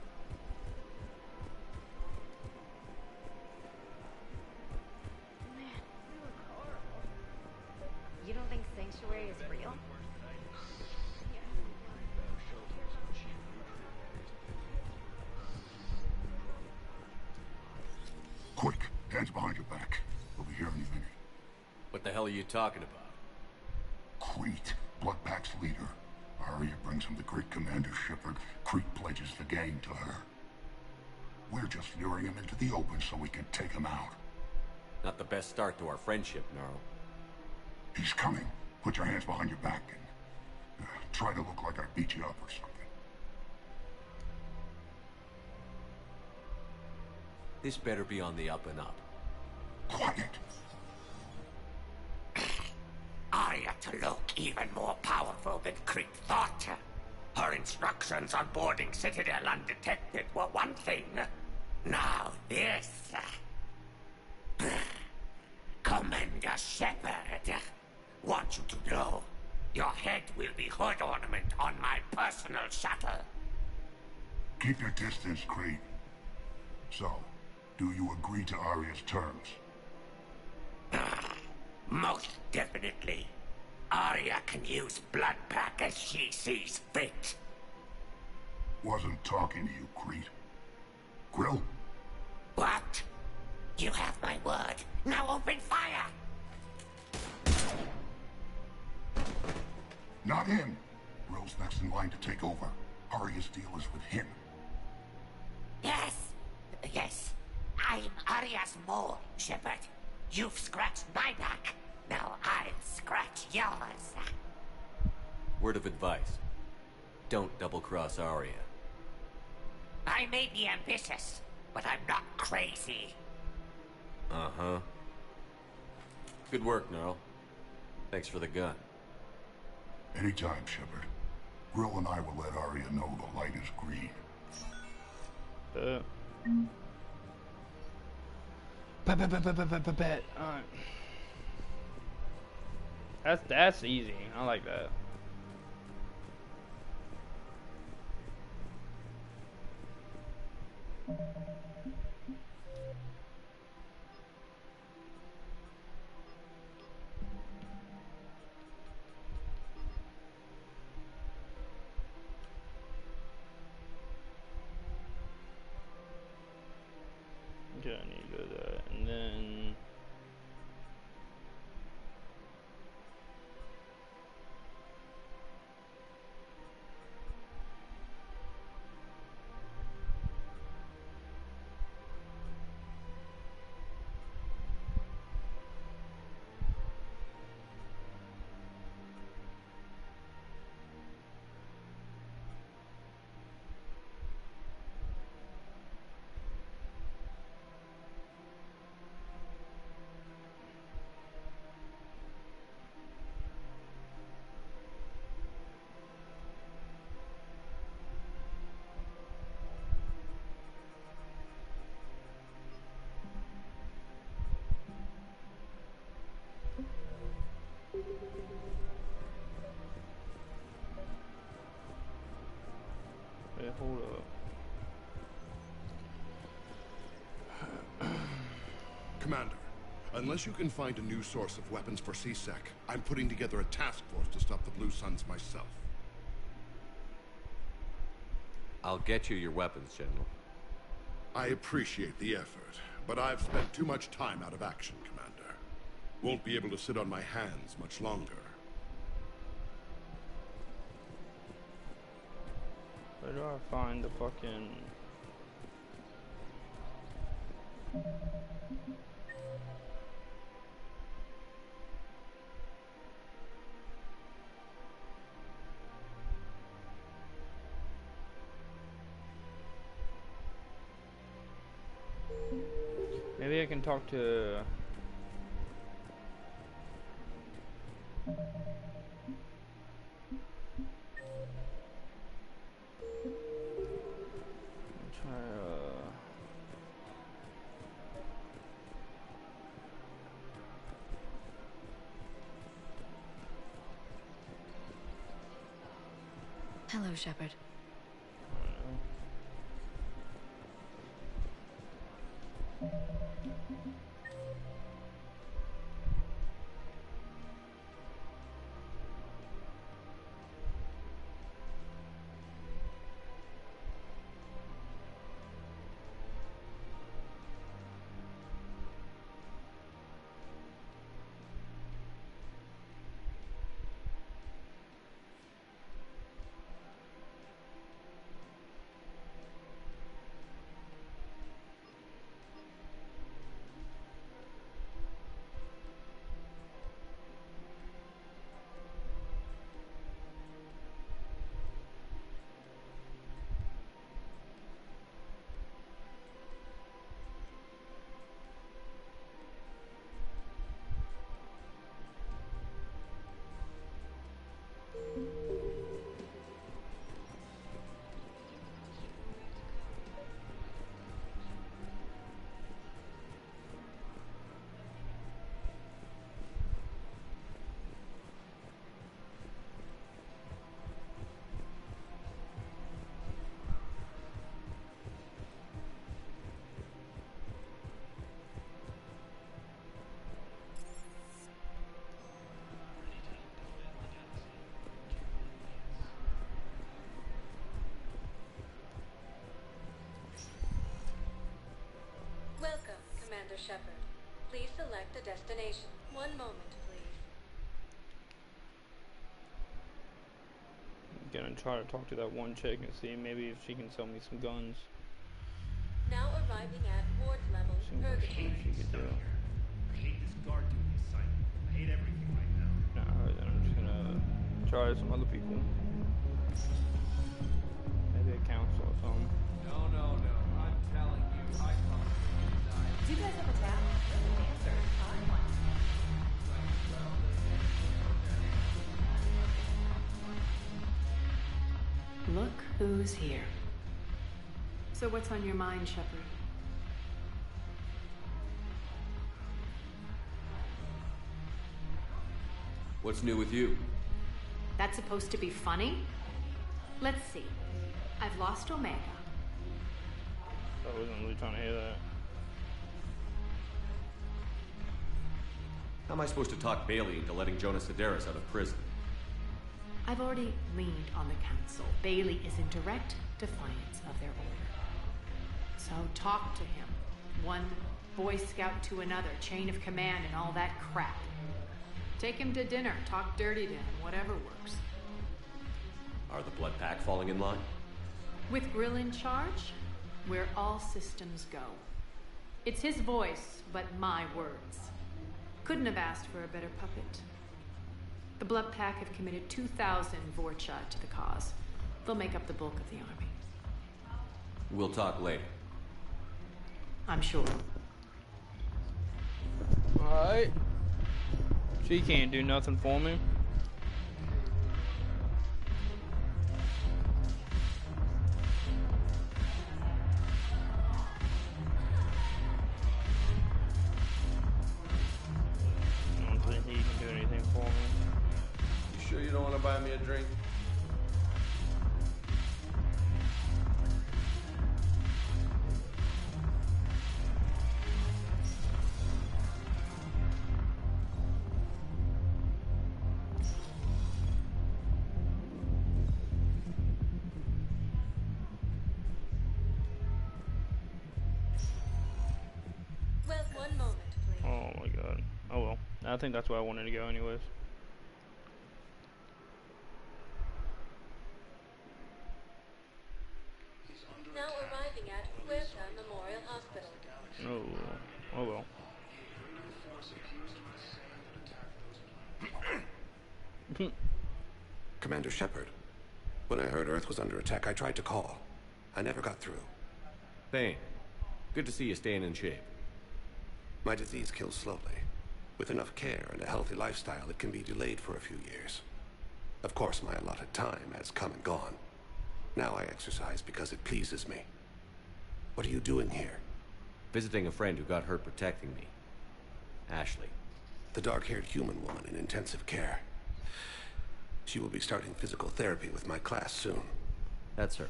You don't think Sanctuary is real? Quick, hands behind your back. the hell are you talking about? Crete, Bloodpack's leader. Arya brings him the great Commander Shepard. Crete pledges the gang to her. We're just luring him into the open so we can take him out. Not the best start to our friendship, Gnarl. He's coming. Put your hands behind your back and try to look like I beat you up or something. This better be on the up and up. Quiet. Arya to look even more powerful than Crete thought. Her instructions on boarding Citadel undetected were one thing. Now this. Commander Shepard, want you to know, your head will be hood ornament on my personal shuttle. Keep your distance, Crete. So, do you agree to Arya's terms? Most definitely. Arya can use Bloodpack as she sees fit. Wasn't talking to you, Crete. Grill? What? You have my word. Now open fire! Not him. Grill's next in line to take over. Arya's deal is with him. Yes. I'm Arya's mole, Shepard. You've scratched my back. Now I'll scratch yours. Word of advice. Don't double-cross Arya. I may be ambitious, but I'm not crazy. Uh-huh. Good work, Gnarl. Thanks for the gun. Anytime, Shepard. Grill and I will let Arya know the light is green. Bet. Alright. That's easy. I like that. Okay, I need to go to that, and then wait, hold up. Commander, unless you can find a new source of weapons for C-Sec, I'm putting together a task force to stop the Blue Suns myself. I'll get you your weapons, General. I appreciate the effort, but I've spent too much time out of action, Commander. Won't be able to sit on my hands much longer. Where do I find the fucking... Maybe I can talk to... Hello, Shepard. Shepard. Please select a destination. One moment, please. I'm gonna try to talk to that one chick and see maybe if she can sell me some guns. Now arriving at ward level, Purgatory. She could do. I hate this guard duty assignment. I hate everything right now. Nah, then I'm just gonna try some other people. Maybe a council or something. No. I'm telling you, I promise you. Do you guys have a tap? Answer. I want. Look who's here. So what's on your mind, Shepard? What's new with you? That's supposed to be funny? Let's see. I've lost Omega. I wasn't really trying to hear that. How am I supposed to talk Bailey into letting Jonas Sedaris out of prison? I've already leaned on the council. Bailey is in direct defiance of their order. So talk to him. One Boy Scout to another, chain of command and all that crap. Take him to dinner, talk dirty to him, whatever works. Are the Blood Pack falling in line? With Grill in charge, where all systems go. It's his voice, but my words. Couldn't have asked for a better puppet. The Blood Pack have committed 2,000 Vorcha to the cause. They'll make up the bulk of the army. We'll talk later. I'm sure. Alright. She can't do nothing for me. I don't think he can do anything for me. You sure you don't want to buy me a drink? Well, one moment, please. Oh my god. Oh well. I think that's where I wanted to go anyways. Now arriving at Huerta Memorial Hospital. Oh well. Commander Shepard, when I heard Earth was under attack, I tried to call. I never got through. Thane, good to see you staying in shape. My disease kills slowly. With enough care and a healthy lifestyle, it can be delayed for a few years. Of course, my allotted time has come and gone. Now I exercise because it pleases me. What are you doing here? Visiting a friend who got hurt protecting me. Ashley. The dark-haired human woman in intensive care. She will be starting physical therapy with my class soon. That's her.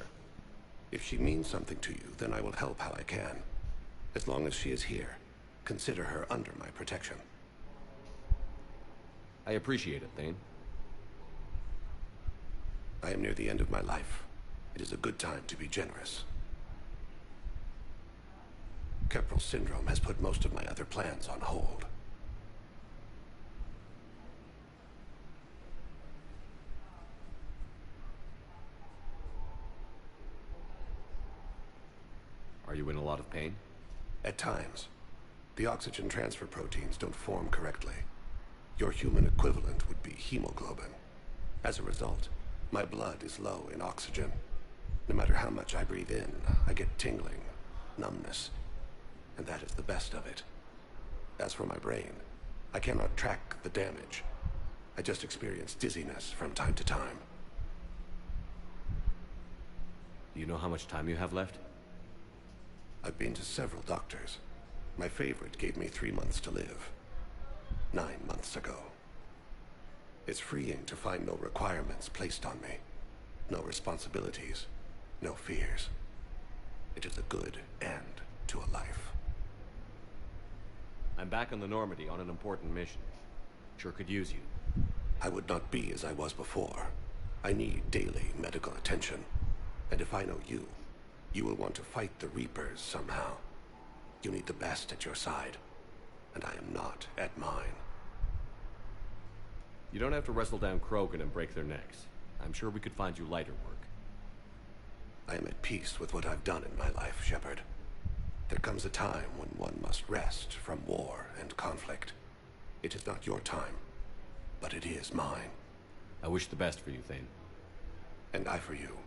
If she means something to you, then I will help how I can. As long as she is here, consider her under my protection. I appreciate it, Thane. I am near the end of my life. It is a good time to be generous. Keppel syndrome has put most of my other plans on hold. Are you in a lot of pain? At times. The oxygen transfer proteins don't form correctly. Your human equivalent would be hemoglobin. As a result, my blood is low in oxygen. No matter how much I breathe in, I get tingling, numbness, and that is the best of it. As for my brain, I cannot track the damage. I just experience dizziness from time to time. Do you know how much time you have left? I've been to several doctors. My favorite gave me 3 months to live. 9 months ago. It's freeing to find no requirements placed on me. No responsibilities. No fears. It is a good end to a life. I'm back on the Normandy on an important mission. Sure could use you. I would not be as I was before. I need daily medical attention. And if I know you, you will want to fight the Reapers somehow. You need the best at your side, and I am not at mine. You don't have to wrestle down Krogan and break their necks. I'm sure we could find you lighter work. I am at peace with what I've done in my life, Shepard. There comes a time when one must rest from war and conflict. It is not your time, but it is mine. I wish the best for you, Thane. And I for you.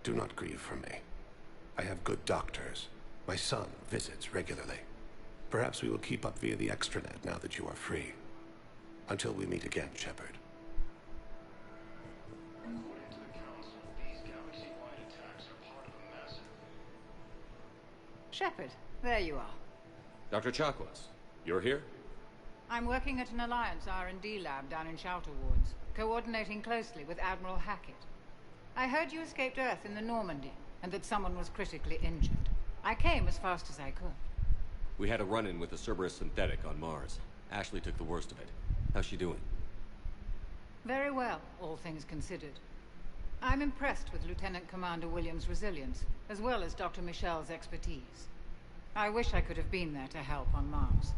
Do not grieve for me. I have good doctors. My son visits regularly. Perhaps we will keep up via the extranet now that you are free. Until we meet again, Shepard. According to the Council, these galaxy-wide attacks are part of a massive... Shepard, there you are. Dr. Chakwas, you're here? I'm working at an Alliance R&D lab down in Shelter Wards, coordinating closely with Admiral Hackett. I heard you escaped Earth in the Normandy, and that someone was critically injured. I came as fast as I could. We had a run-in with the Cerberus synthetic on Mars. Ashley took the worst of it. How's she doing? Very well, all things considered. I'm impressed with Lieutenant Commander Williams' resilience, as well as Dr. Michel's expertise. I wish I could have been there to help on Mars.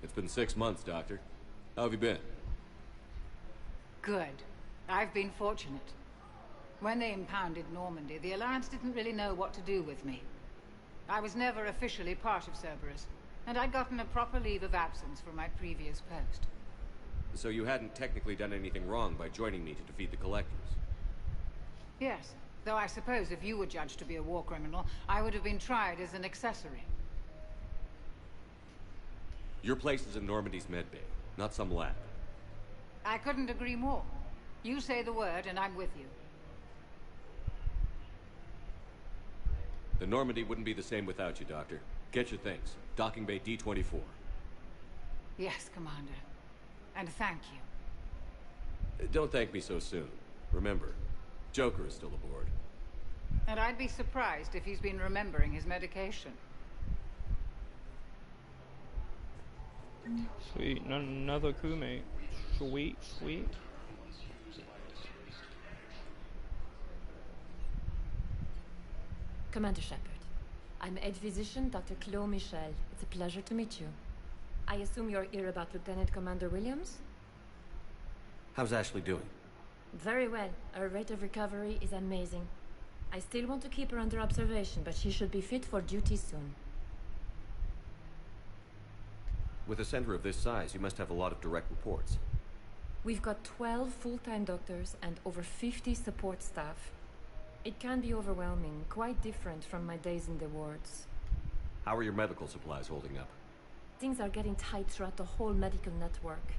It's been 6 months, Doctor. How have you been? Good. I've been fortunate. When they impounded Normandy, the Alliance didn't really know what to do with me. I was never officially part of Cerberus, and I'd gotten a proper leave of absence from my previous post. So you hadn't technically done anything wrong by joining me to defeat the Collectors? Yes, though I suppose if you were judged to be a war criminal, I would have been tried as an accessory. Your place is in Normandy's medbay, not some lab. I couldn't agree more. You say the word, and I'm with you. The Normandy wouldn't be the same without you, Doctor. Get your things. Docking Bay D-24. Yes, Commander. And thank you. Don't thank me so soon. Remember, Joker is still aboard. And I'd be surprised if he's been remembering his medication. Sweet, another crewmate. Sweet, sweet. Commander Shepard, I'm Head Physician Dr. Claude Michel. It's a pleasure to meet you. I assume you're here about Lieutenant Commander Williams? How's Ashley doing? Very well. Her rate of recovery is amazing. I still want to keep her under observation, but she should be fit for duty soon. With a center of this size, you must have a lot of direct reports. We've got 12 full-time doctors and over 50 support staff. It can be overwhelming, quite different from my days in the wards. How are your medical supplies holding up? Things are getting tight throughout the whole medical network.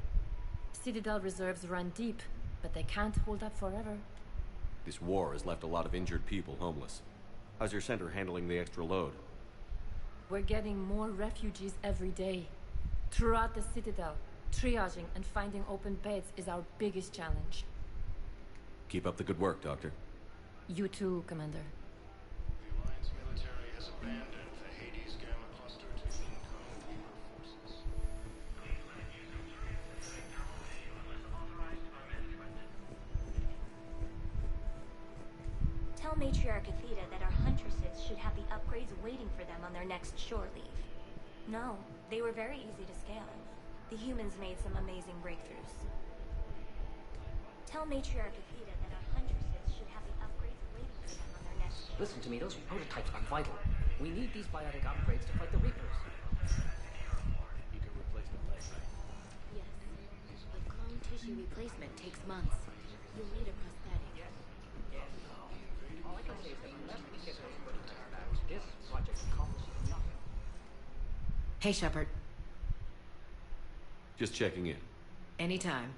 Citadel reserves run deep, but they can't hold up forever. This war has left a lot of injured people homeless. How's your center handling the extra load? We're getting more refugees every day. Throughout the Citadel, triaging and finding open beds is our biggest challenge. Keep up the good work, Doctor. You too, Commander. The Alliance military has abandoned the Hades Gamma cluster to incoming Reaper forces. Tell Matriarch Athena that our huntresses should have the upgrades waiting for them on their next shore leave. No, they were very easy to scale. The humans made some amazing breakthroughs. Tell Matriarch Athena that our huntresses should have the upgrades waiting for them on their next shore. Listen to me, those prototypes are vital. We need these biotic upgrades to fight the Reapers. You can replace the leg, right? Yes, but clone tissue replacement takes months. You'll need a prosthetic. All I can say is that unless we get those prototypes back, this project accomplishes nothing. Hey, Shepard. Just checking in. Anytime.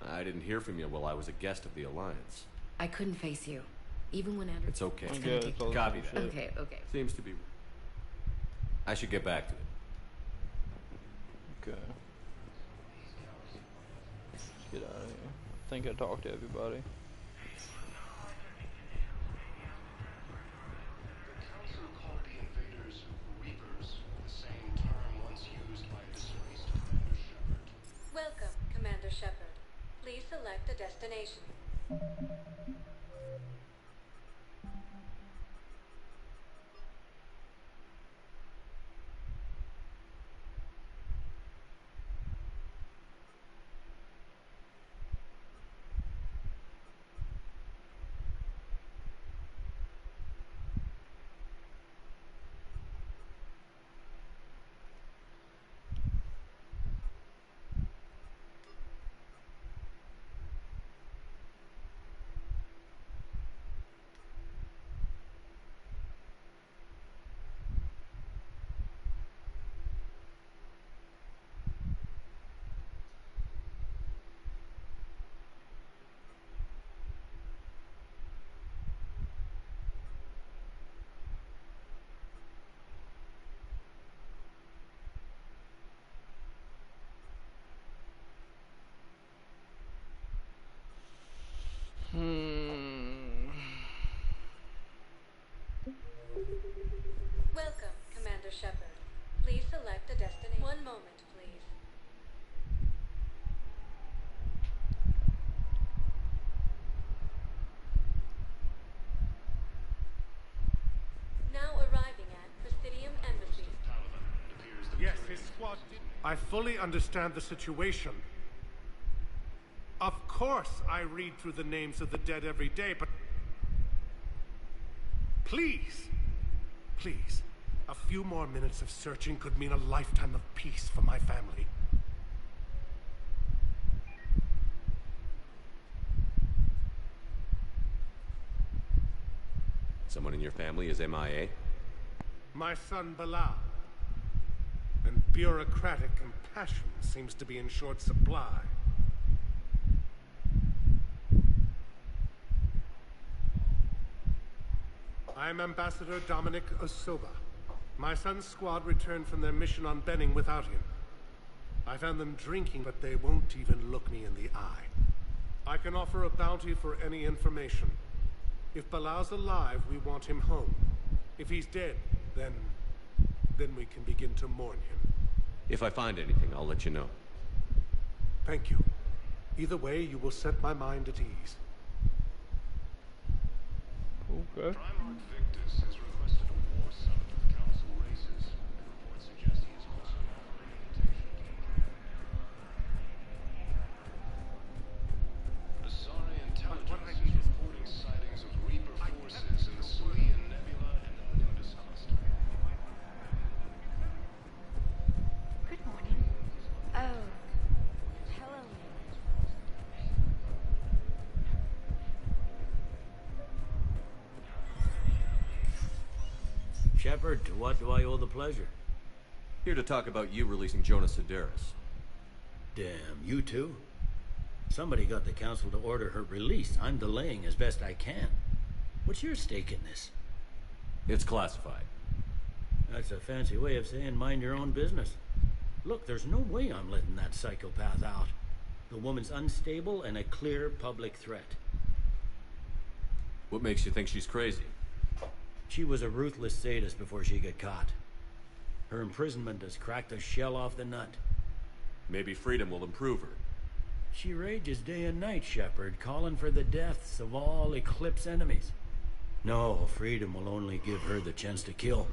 I didn't hear from you while I was a guest of the Alliance. I couldn't face you. Even when Andrew... It's okay. Okay, Copy that. Okay, okay. Seems to be... I should get back to it. Okay. Let's get out of here. I think I talked to everybody. The Council called the invaders Reapers, the same term once used by this race to destination. Welcome, Commander Shepard. Please select a destination. One moment, please. Now arriving at Presidium Embassy. Yes, his squad did. I fully understand the situation. Of course, I read through the names of the dead every day, but... Please, please, a few more minutes of searching could mean a lifetime of peace for my family. Someone in your family is MIA? My son, Bilal. And bureaucratic compassion seems to be in short supply. I'm Ambassador Dominic Osoba. My son's squad returned from their mission on Benning without him. I found them drinking, but they won't even look me in the eye. I can offer a bounty for any information. If Bilal's alive, we want him home. If he's dead, then we can begin to mourn him. If I find anything, I'll let you know. Thank you. Either way, you will set my mind at ease. Okay. Primarch Victus has requested a war summit with Council races. Reports suggest he is also offering invitation. Asari intelligence is reporting sightings of Reaper forces in the Salian Nebula and the Nimbus cluster. Good morning. Oh. Hello. Shepard, to what do I owe the pleasure? Here to talk about you releasing Jonas Sedaris. Damn, you too? Somebody got the council to order her release. I'm delaying as best I can. What's your stake in this? It's classified. That's a fancy way of saying mind your own business. Look, there's no way I'm letting that psychopath out. The woman's unstable and a clear public threat. What makes you think she's crazy? She was a ruthless sadist before she got caught. Her imprisonment has cracked a shell off the nut. Maybe freedom will improve her. She rages day and night, Shepard, calling for the deaths of all Eclipse enemies. No, freedom will only give her the chance to kill.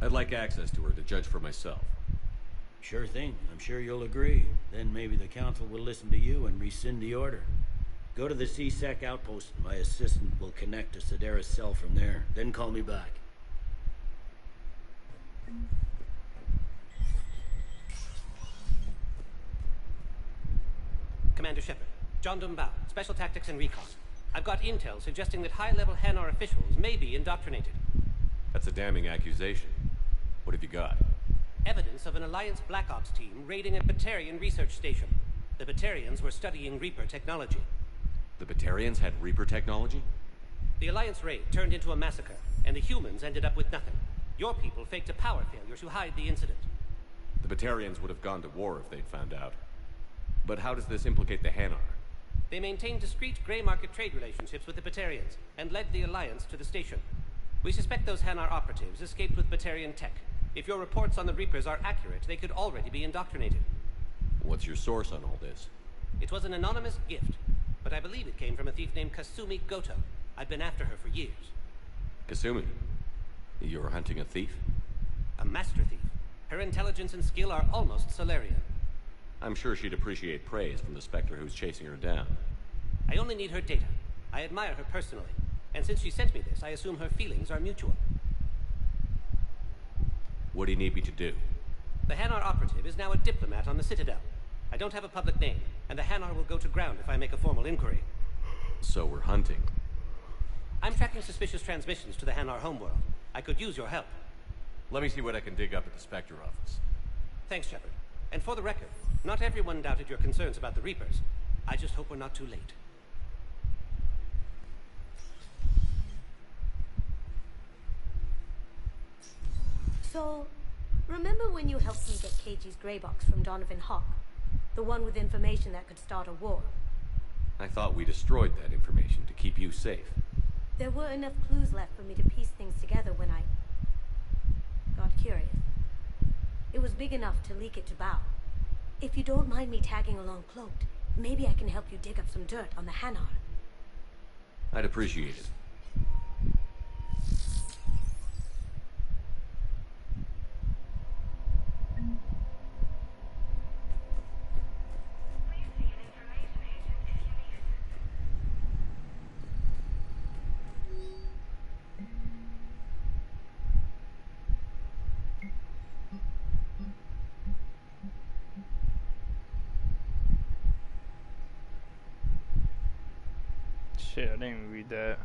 I'd like access to her to judge for myself. Sure thing. I'm sure you'll agree. Then maybe the council will listen to you and rescind the order. Go to the C-Sec outpost. My assistant will connect to Sedaris' cell from there. Then call me back. Commander Shepard, John Dumbao, Special Tactics and Recon. I've got intel suggesting that high-level Hanar officials may be indoctrinated. That's a damning accusation. What have you got? Evidence of an Alliance Black Ops team raiding a Batarian research station. The Batarians were studying Reaper technology. The Batarians had Reaper technology? The Alliance raid turned into a massacre, and the humans ended up with nothing. Your people faked a power failure to hide the incident. The Batarians would have gone to war if they'd found out. But how does this implicate the Hanar? They maintained discreet gray market trade relationships with the Batarians, and led the Alliance to the station. We suspect those Hanar operatives escaped with Batarian tech. If your reports on the Reapers are accurate, they could already be indoctrinated. What's your source on all this? It was an anonymous gift, but I believe it came from a thief named Kasumi Goto. I've been after her for years. Kasumi, you're hunting a thief? A master thief. Her intelligence and skill are almost Solarian. I'm sure she'd appreciate praise from the Spectre who's chasing her down. I only need her data. I admire her personally, and since she sent me this, I assume her feelings are mutual. What do you need me to do? The Hanar operative is now a diplomat on the Citadel. I don't have a public name, and the Hanar will go to ground if I make a formal inquiry. So we're hunting. I'm tracking suspicious transmissions to the Hanar homeworld. I could use your help. Let me see what I can dig up at the Spectre office. Thanks, Shepard. And for the record, not everyone doubted your concerns about the Reapers. I just hope we're not too late. So, remember when you helped me get KG's grey box from Donovan Hawk? The one with information that could start a war? I thought we destroyed that information to keep you safe. There were enough clues left for me to piece things together when I got curious. It was big enough to leak it to Bao. If you don't mind me tagging along cloaked, maybe I can help you dig up some dirt on the Hanar. I'd appreciate it. Shit, I didn't even read that.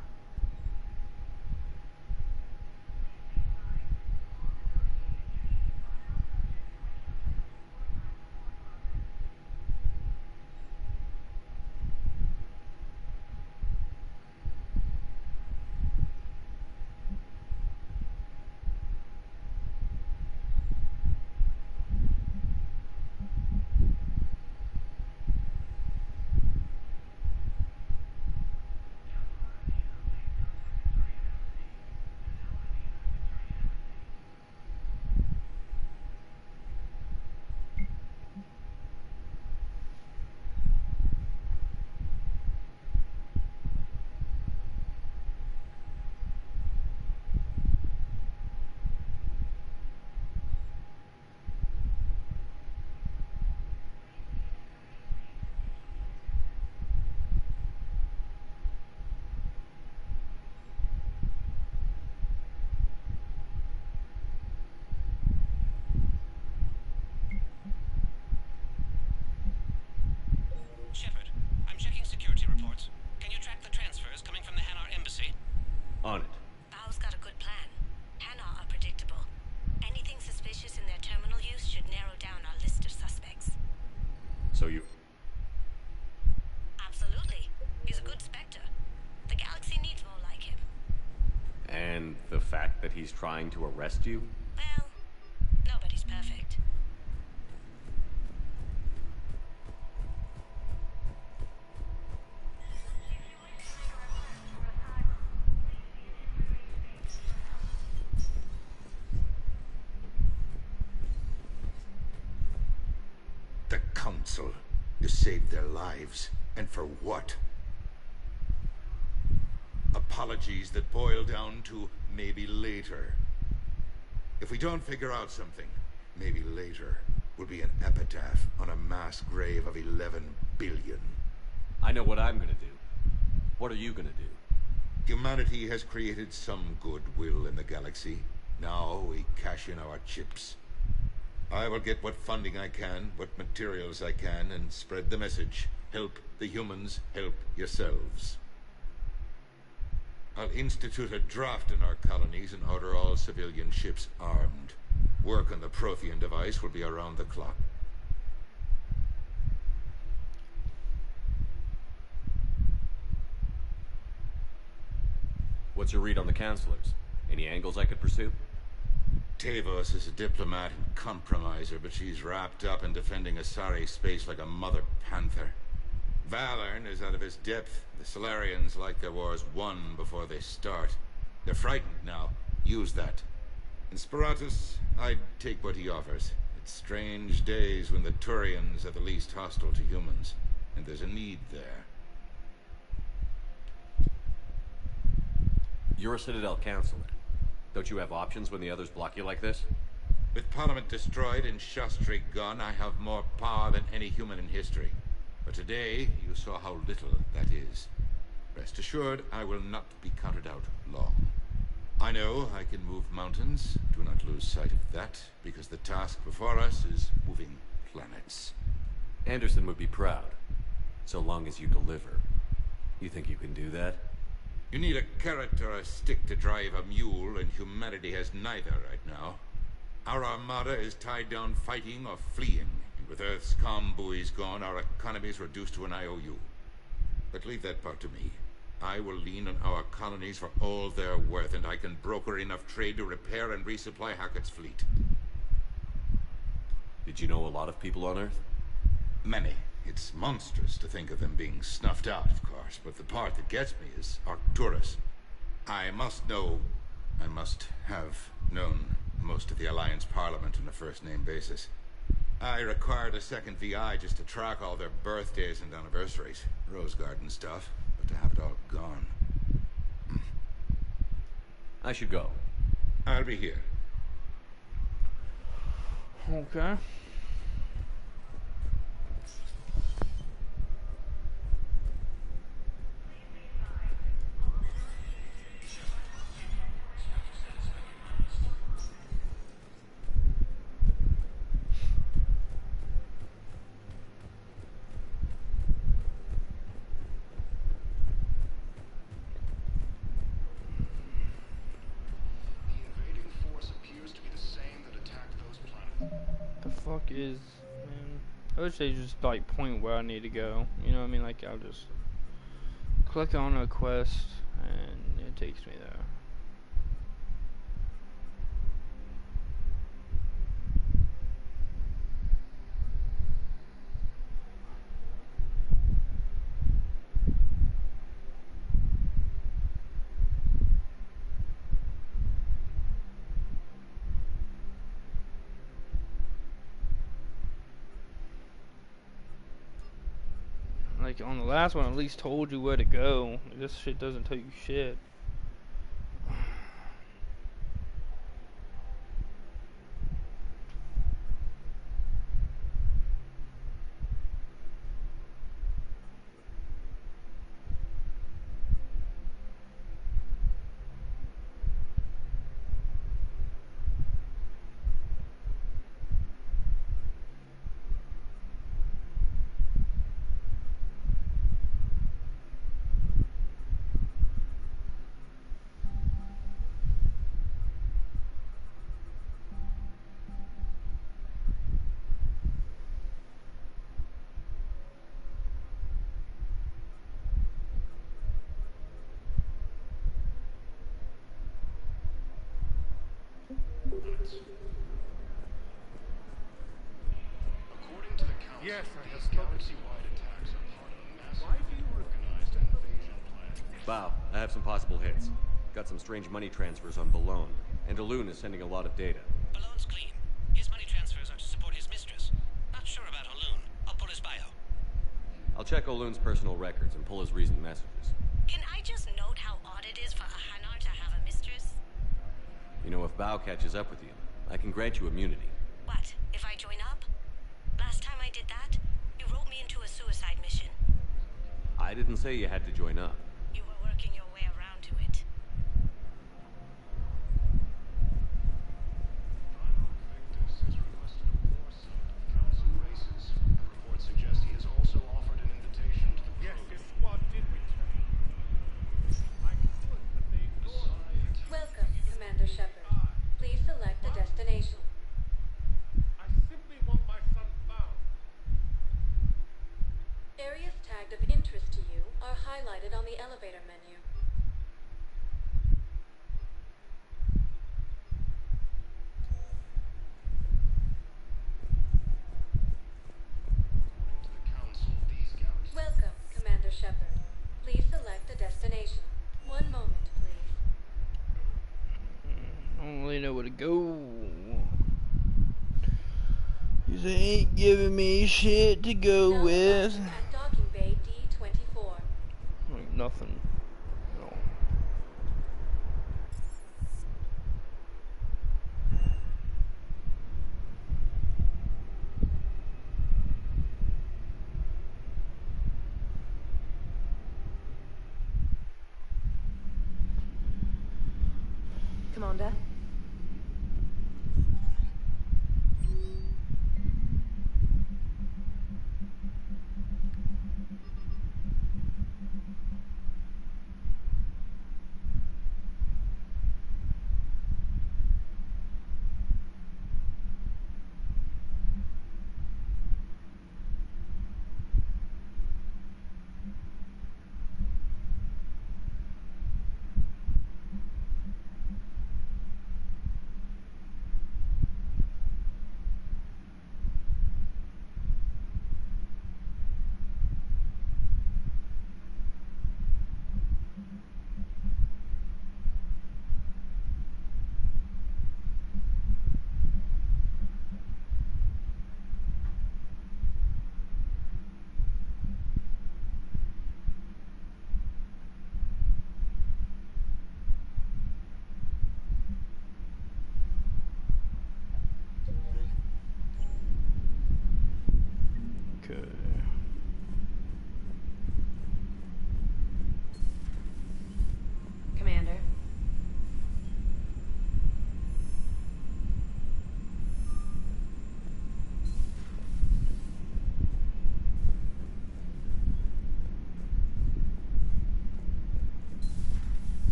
Shepard, I'm checking security reports. Can you track the transfers coming from the Hanar embassy? On it. Bao's got a good plan. Hanar are predictable. Anything suspicious in their terminal use should narrow down our list of suspects. So you... Absolutely. He's a good Spectre. The galaxy needs more like him. And the fact that he's trying to arrest you? Well, nobody's perfect. The Council. You saved their lives. And for what? Apologies that boil down to maybe later. If we don't figure out something, maybe later will be an epitaph on a mass grave of 11 billion. I know what I'm gonna do. What are you gonna do? Humanity has created some goodwill in the galaxy. Now we cash in our chips. I will get what funding I can, what materials I can, and spread the message. Help the humans, help yourselves. I'll institute a draft in our colonies and order all civilian ships armed. Work on the Prothean device will be around the clock. What's your read on the counselors? Any angles I could pursue? Tavos is a diplomat and compromiser, but she's wrapped up in defending Asari space like a mother panther. Valorn is out of his depth. The Solarians like their wars won before they start. They're frightened now. Use that. In Sparatus, I'd take what he offers. It's strange days when the Turians are the least hostile to humans, and there's a need there. You're a Citadel counselor. Don't you have options when the others block you like this? With Parliament destroyed and Shastri gone, I have more power than any human in history. But today, you saw how little that is. Rest assured, I will not be counted out long. I know I can move mountains. Do not lose sight of that, because the task before us is moving planets. Anderson would be proud, so long as you deliver. You think you can do that? You need a carrot or a stick to drive a mule, and humanity has neither right now. Our armada is tied down fighting or fleeing, and with Earth's comm buoys gone, our economy is reduced to an IOU. But leave that part to me. I will lean on our colonies for all they're worth, and I can broker enough trade to repair and resupply Hackett's fleet. Did you know a lot of people on Earth? Many. It's monstrous to think of them being snuffed out, of course, but the part that gets me is Arcturus. I must have known most of the Alliance Parliament on a first-name basis. I required a second VI just to track all their birthdays and anniversaries. Rose Garden stuff, but to have it all gone. I should go. I'll be here. Okay. Is, man, I wish they just like point where I need to go. You know what I mean? Like I'll just click on a quest and it takes me there. Like on the last one, at least told you where to go. This shit doesn't tell you shit. According to the Council, yes, I have these galaxy-wide attacks are part of a massive organized invasion plan. Bow, I have some possible hits. Got some strange money transfers on Balone, and Alun is sending a lot of data. Balone's clean. His money transfers are to support his mistress. Not sure about Alun. I'll pull his bio. I'll check Olun's personal records and pull his recent messages. Can I just note how odd it is for a Hanar to have a mistress? You know, if Bow catches up with you, I can grant you immunity. What, if I join up? Last time I did that, you wrote me into a suicide mission. I didn't say you had to join up. You were working your way around to it. Victus has requested a war summit of Council races. Reports suggest he has also offered an invitation to the Yes, this squad did return. I could, but they ignored me. Welcome, Commander Shepard. Please select a destination. I simply want my son found. Areas tagged of interest to you are highlighted on the elevator menu. Welcome, Commander Shepard. Please select a destination. One moment, please. I don't really know where to go. Cause they ain't giving me shit to go with. At docking bay D24. Like nothing. No. Commander. Commander.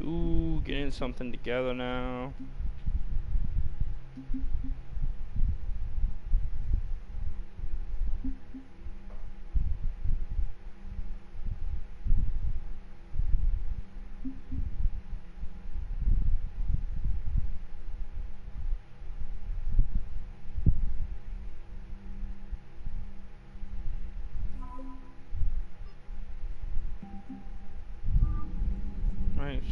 Ooh, getting something together now. Nice.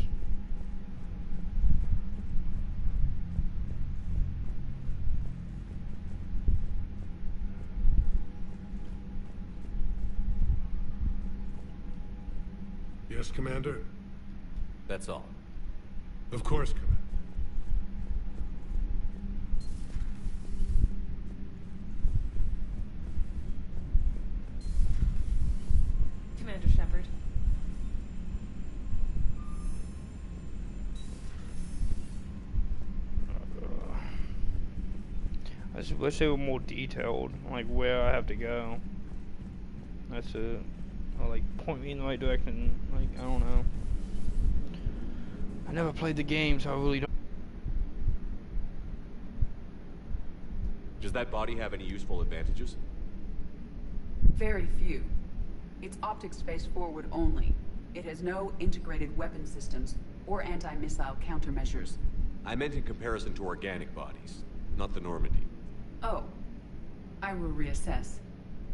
Yes, Commander? That's all. Of course, Commander. Commander Shepard. I just wish they were more detailed, like where I have to go. That's it. Or like point me in the right direction. Like, I don't know. I never played the game, so I really don't. Does that body have any useful advantages? Very few. It's optic space forward only. It has no integrated weapon systems or anti-missile countermeasures. I meant in comparison to organic bodies, not the Normandy. Oh, I will reassess.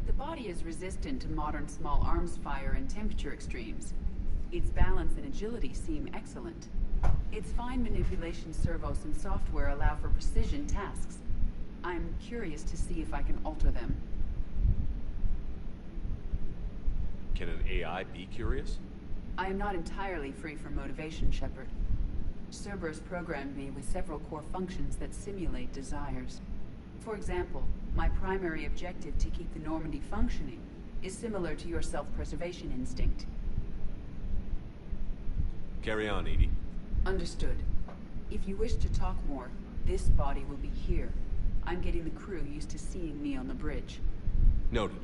The body is resistant to modern small arms fire and temperature extremes. Its balance and agility seem excellent. Its fine manipulation servos and software allow for precision tasks. I'm curious to see if I can alter them. Can an AI be curious? I am not entirely free from motivation, Shepard. Cerberus programmed me with several core functions that simulate desires. For example, my primary objective to keep the Normandy functioning is similar to your self-preservation instinct. Carry on, Edie. Understood. If you wish to talk more, this body will be here. I'm getting the crew used to seeing me on the bridge. Noted.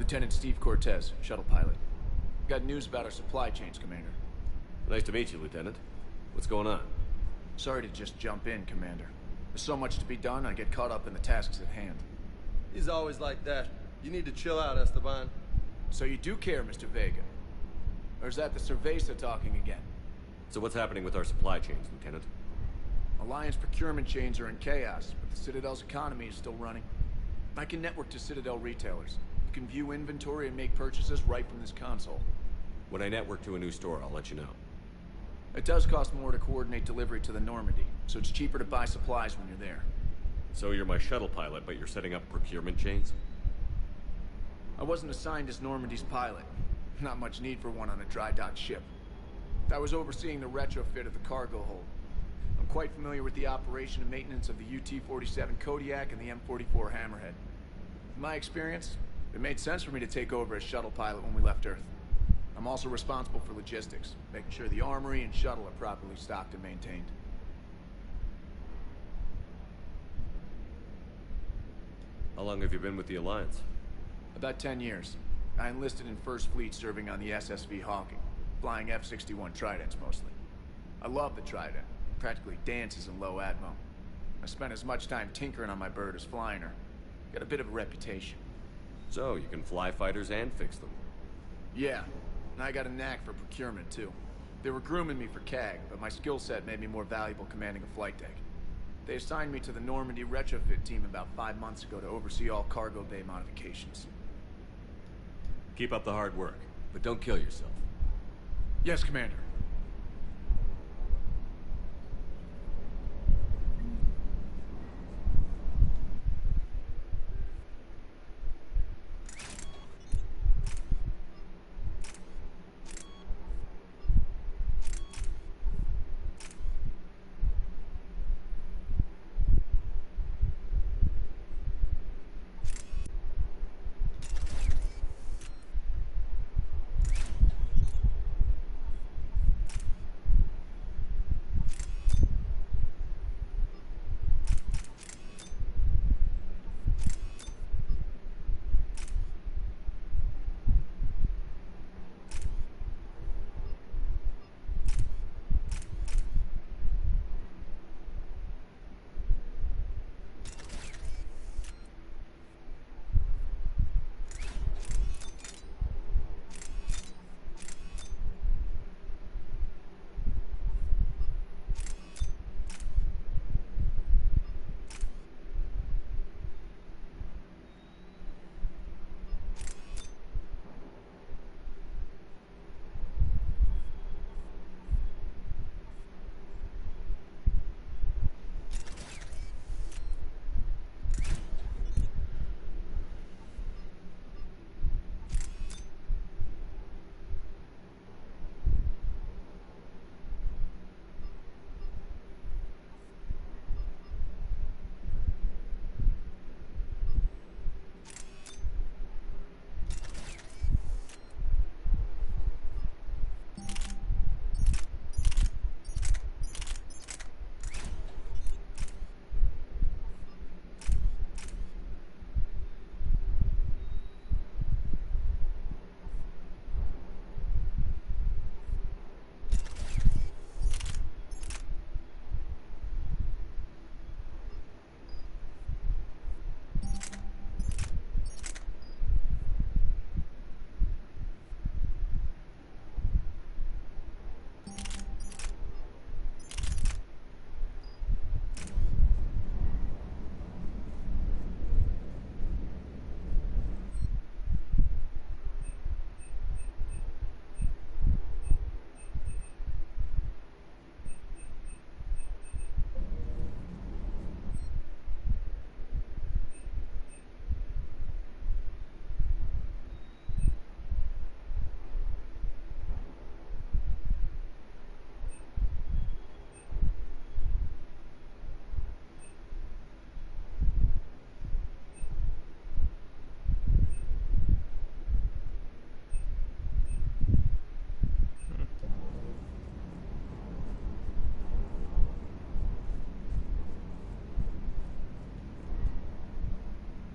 Lieutenant Steve Cortez, shuttle pilot. Got news about our supply chains, Commander. Nice to meet you, Lieutenant. What's going on? Sorry to just jump in, Commander. There's so much to be done, I get caught up in the tasks at hand. He's always like that. You need to chill out, Esteban. So you do care, Mr. Vega? Or is that the Cerveza talking again? So what's happening with our supply chains, Lieutenant? Alliance procurement chains are in chaos, but the Citadel's economy is still running. I can network to Citadel retailers. You can view inventory and make purchases right from this console. When I network to a new store, I'll let you know. It does cost more to coordinate delivery to the Normandy, so it's cheaper to buy supplies when you're there. So you're my shuttle pilot, but you're setting up procurement chains? I wasn't assigned as Normandy's pilot. Not much need for one on a dry dock ship. I was overseeing the retrofit of the cargo hold. I'm quite familiar with the operation and maintenance of the UT-47 Kodiak and the M44 Hammerhead. In my experience, it made sense for me to take over as shuttle pilot when we left Earth. I'm also responsible for logistics, making sure the armory and shuttle are properly stocked and maintained. How long have you been with the Alliance? About 10 years. I enlisted in First Fleet serving on the SSV Hawking, flying F-61 Tridents mostly. I love the Trident. Practically dances in low atmo. I spent as much time tinkering on my bird as flying her. Got a bit of a reputation. So, you can fly fighters and fix them? Yeah, and I got a knack for procurement too. They were grooming me for CAG, but my skill set made me more valuable commanding a flight deck. They assigned me to the Normandy retrofit team about 5 months ago to oversee all cargo bay modifications. Keep up the hard work, but don't kill yourself. Yes, Commander.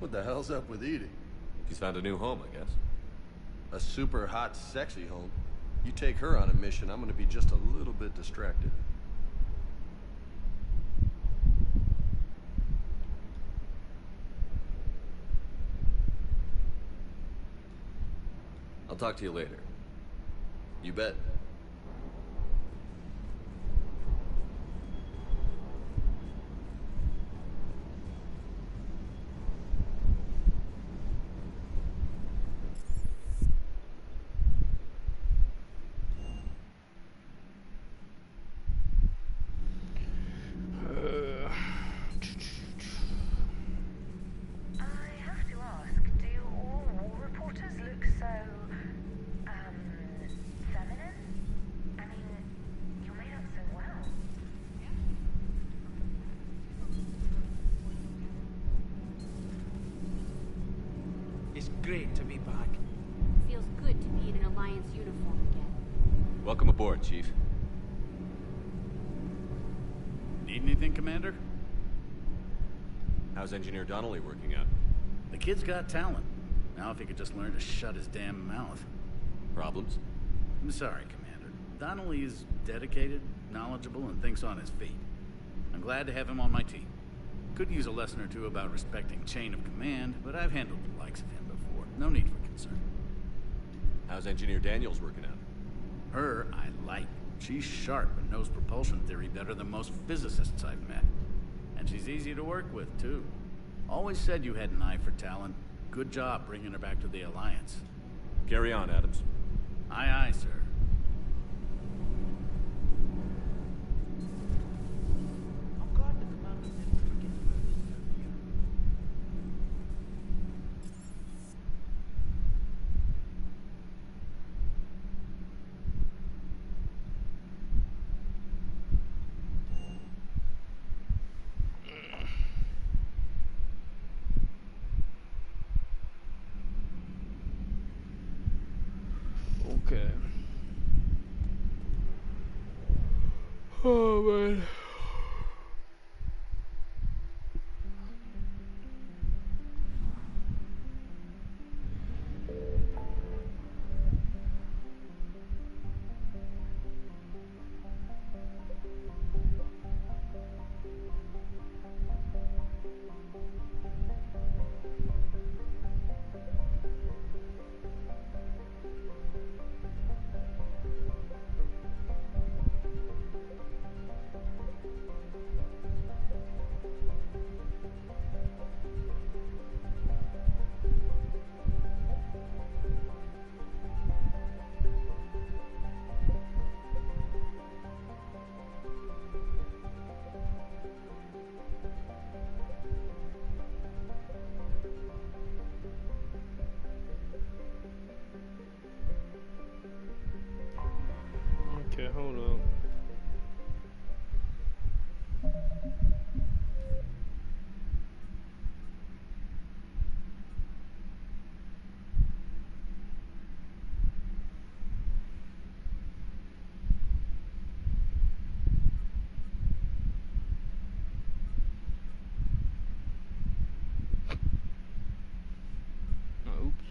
What the hell's up with Edie? She's found a new home, I guess. A super hot, sexy home. You take her on a mission, I'm gonna be just a little bit distracted. I'll talk to you later. You bet. It's great to be back. Feels good to be in an Alliance uniform again. Welcome aboard, Chief. Need anything, Commander? How's Engineer Donnelly working out? The kid's got talent. Now if he could just learn to shut his damn mouth. Problems? I'm sorry, Commander. Donnelly is dedicated, knowledgeable, and thinks on his feet. I'm glad to have him on my team. Could use a lesson or two about respecting chain of command, but I've handled the likes of him before. No need for concern. How's Engineer Daniels working out? Her, I like. She's sharp and knows propulsion theory better than most physicists I've met. And she's easy to work with, too. Always said you had an eye for talent. Good job bringing her back to the Alliance. Carry on, Adams. Aye, aye, sir. I'm glad the commander didn't forget about his nephew. Okay. Oh man. Okay, hold up. Oops.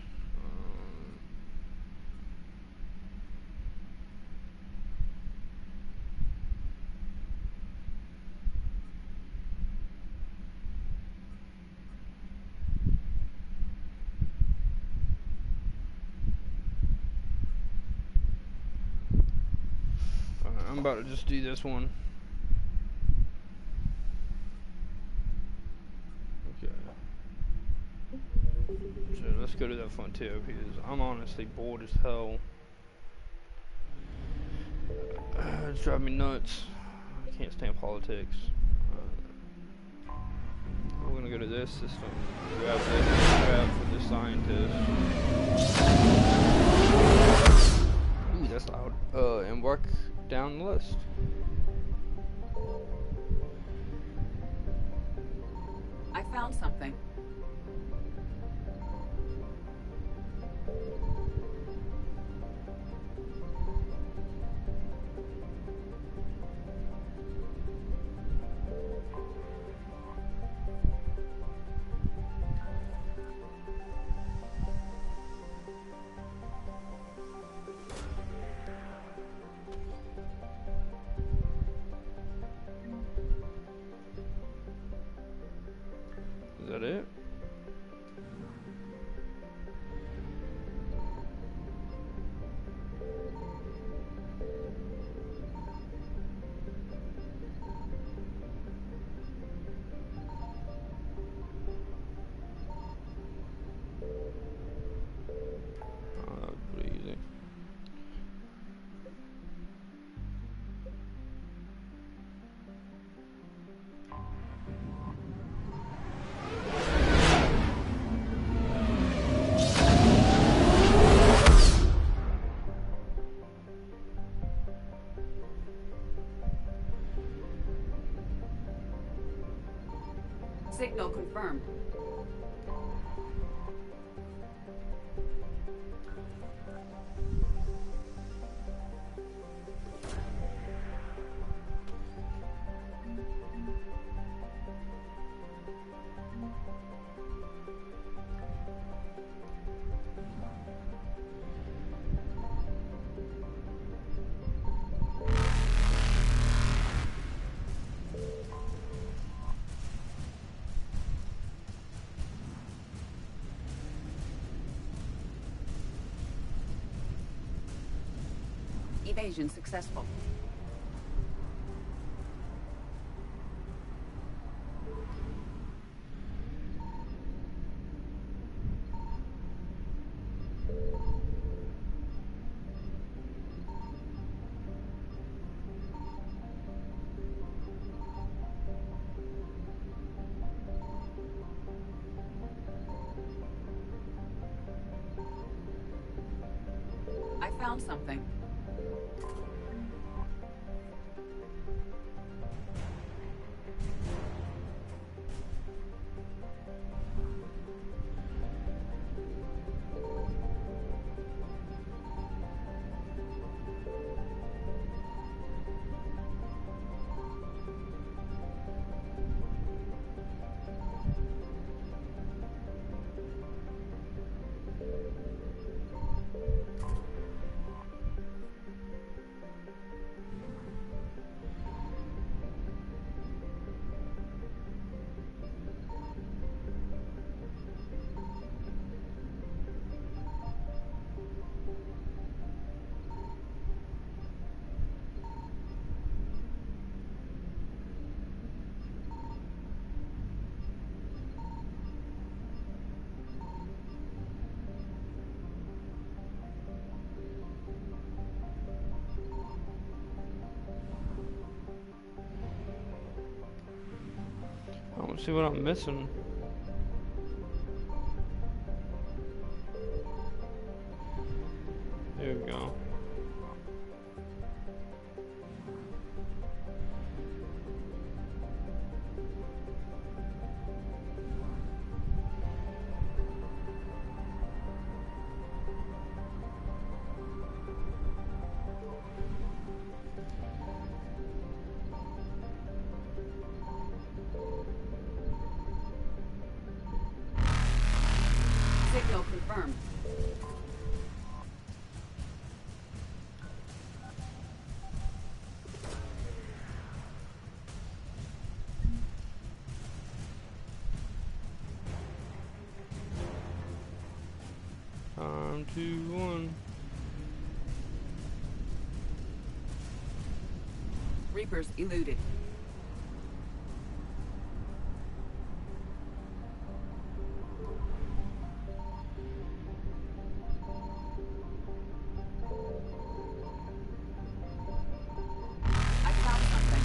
I'm about to just do this one. Okay. So let's go to that frontier because I'm honestly bored as hell. It's driving me nuts. I can't stand politics. We're gonna go to this system. Grab this. Grab for the scientist. Ooh, that's loud. And work down the list. I found something. Is that it? Oh, that was pretty easy. Signal confirmed. Evasion successful. I found something. I don't see what I'm missing. There we go. Signal confirmed. Time to one. Reapers eluded. I found something.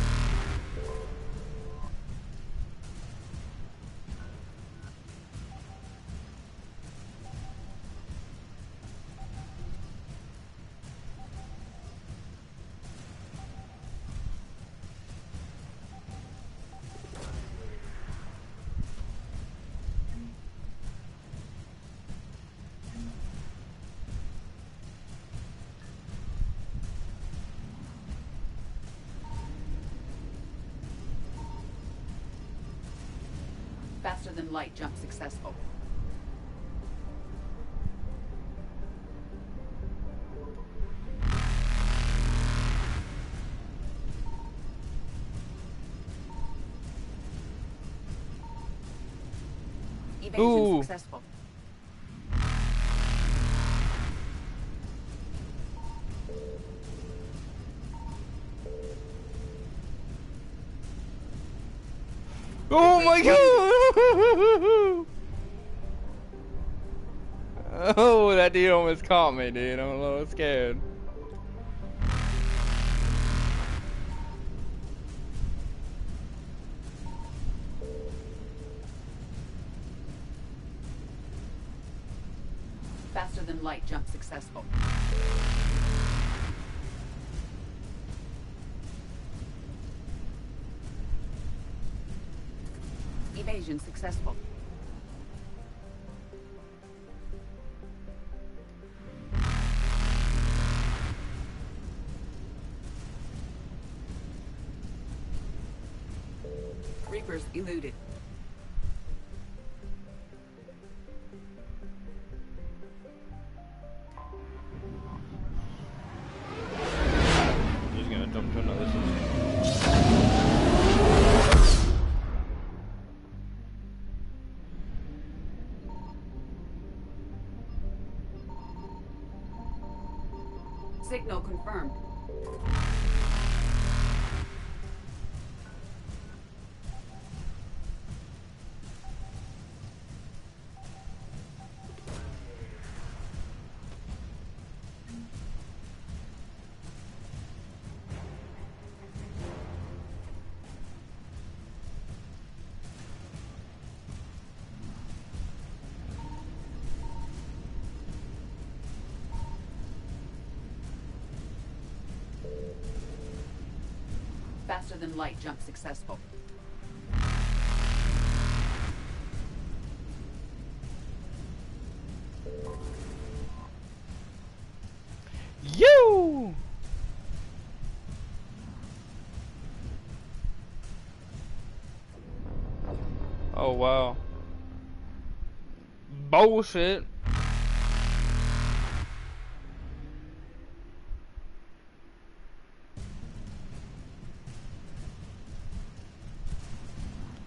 Faster than light jump successful. Evasion Ooh. successful. Oh my god! Oh, that dude almost caught me, dude. I'm a little scared. Faster than light jump successful. Evasion successful. Reapers eluded. Just gonna jump to another system. Signal confirmed. Faster than light jump successful. You. Oh wow. Bullshit.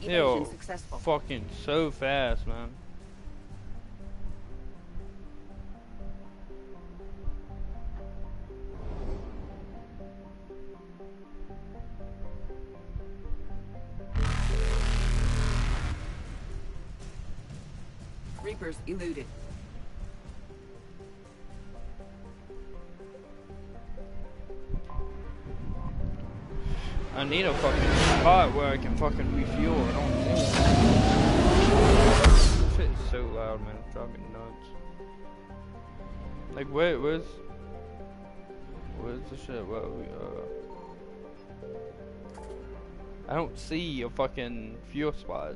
Yo, successful. fucking so fast, man. Reapers eluded. I need a fucking spot where I can fucking refuel. I don't see it. This shit is so loud, man. It's driving me nuts. Like, where's the shit? Where we, I don't see a fucking fuel spot.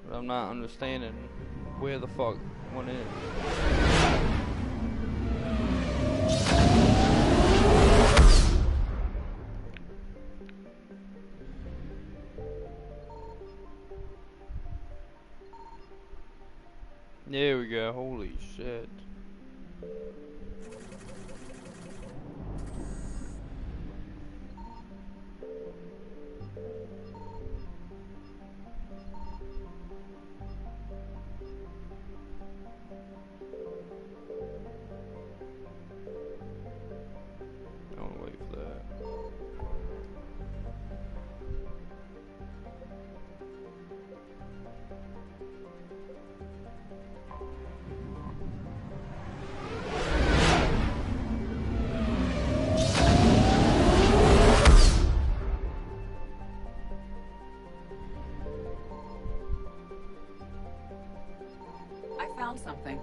But I'm not understanding where the fuck one is. There we go. Holy shit. I wanna wait for that. I found something.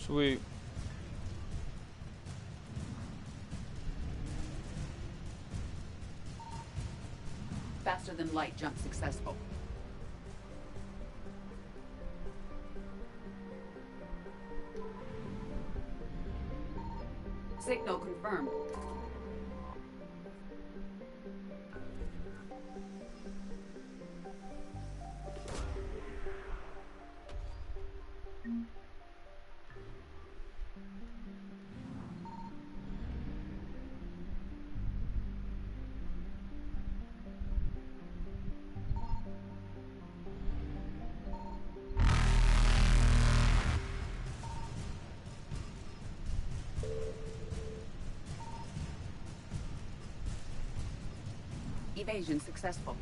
Sweet. Faster than light jump successful. Signal confirmed. Evasion successful.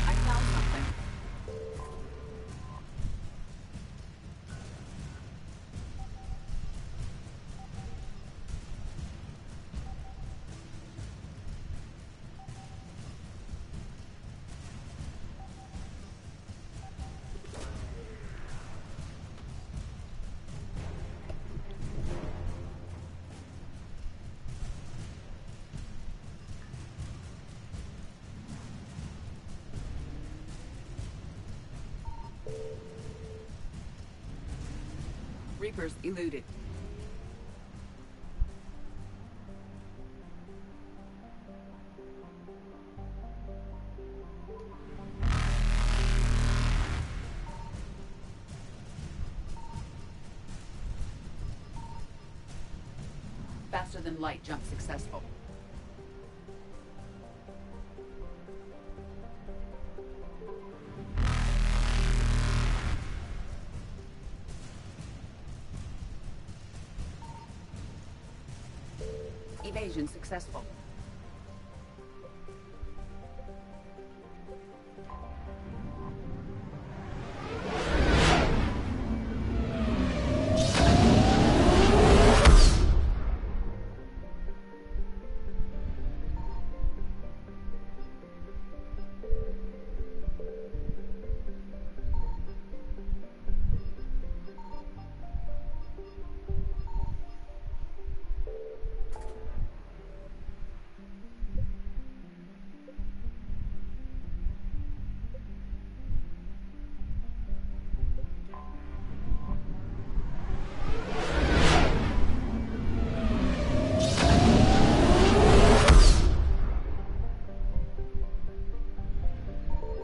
I found something. Reapers eluded. Faster than light jump successful. Evasion successful.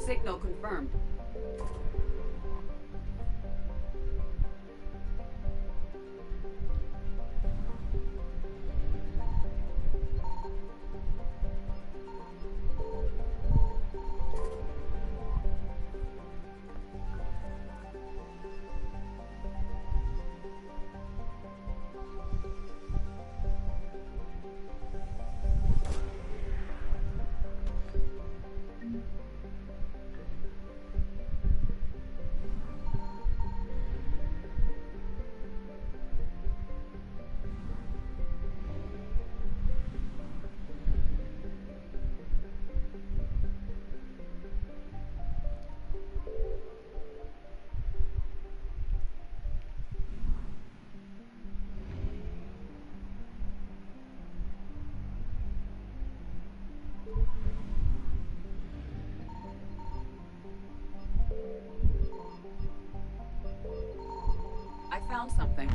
Signal confirmed. I found something.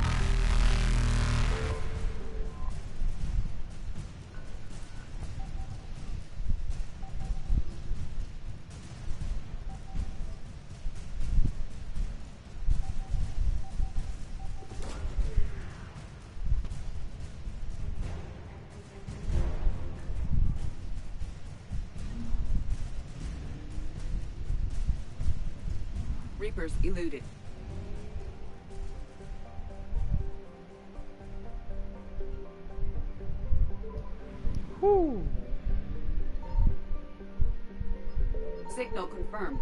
Reapers eluded. Woo. Signal confirmed.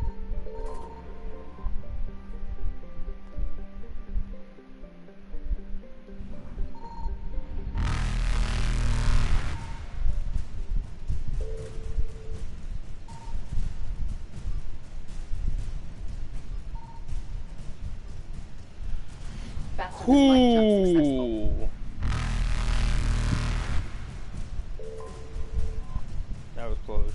Cool. That was close.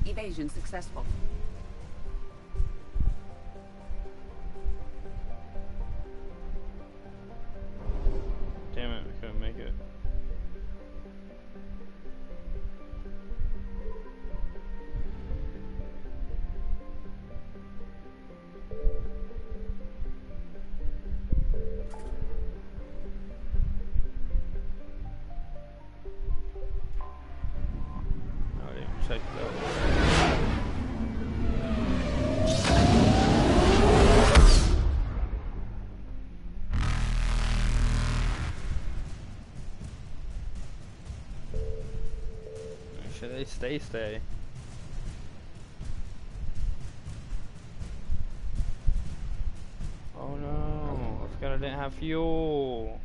Evasion successful. Damn it, we couldn't make it. I didn't even check that. Should they stay? Oh no, I forgot I didn't have fuel.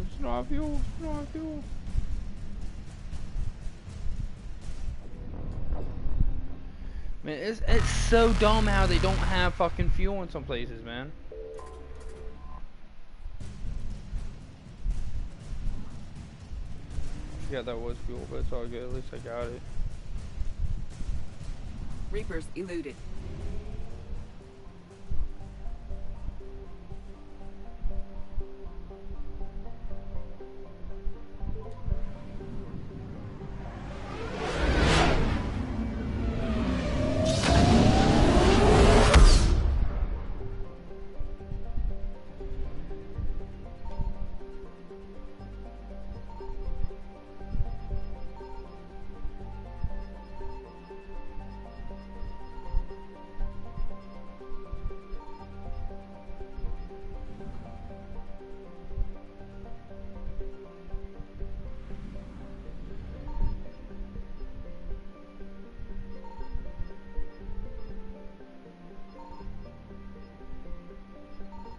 It's not fuel, it's not fuel. Man, it's so dumb how they don't have fucking fuel in some places, man. I forgot that was fuel, but it's all good. At least I got it. Reapers eluded.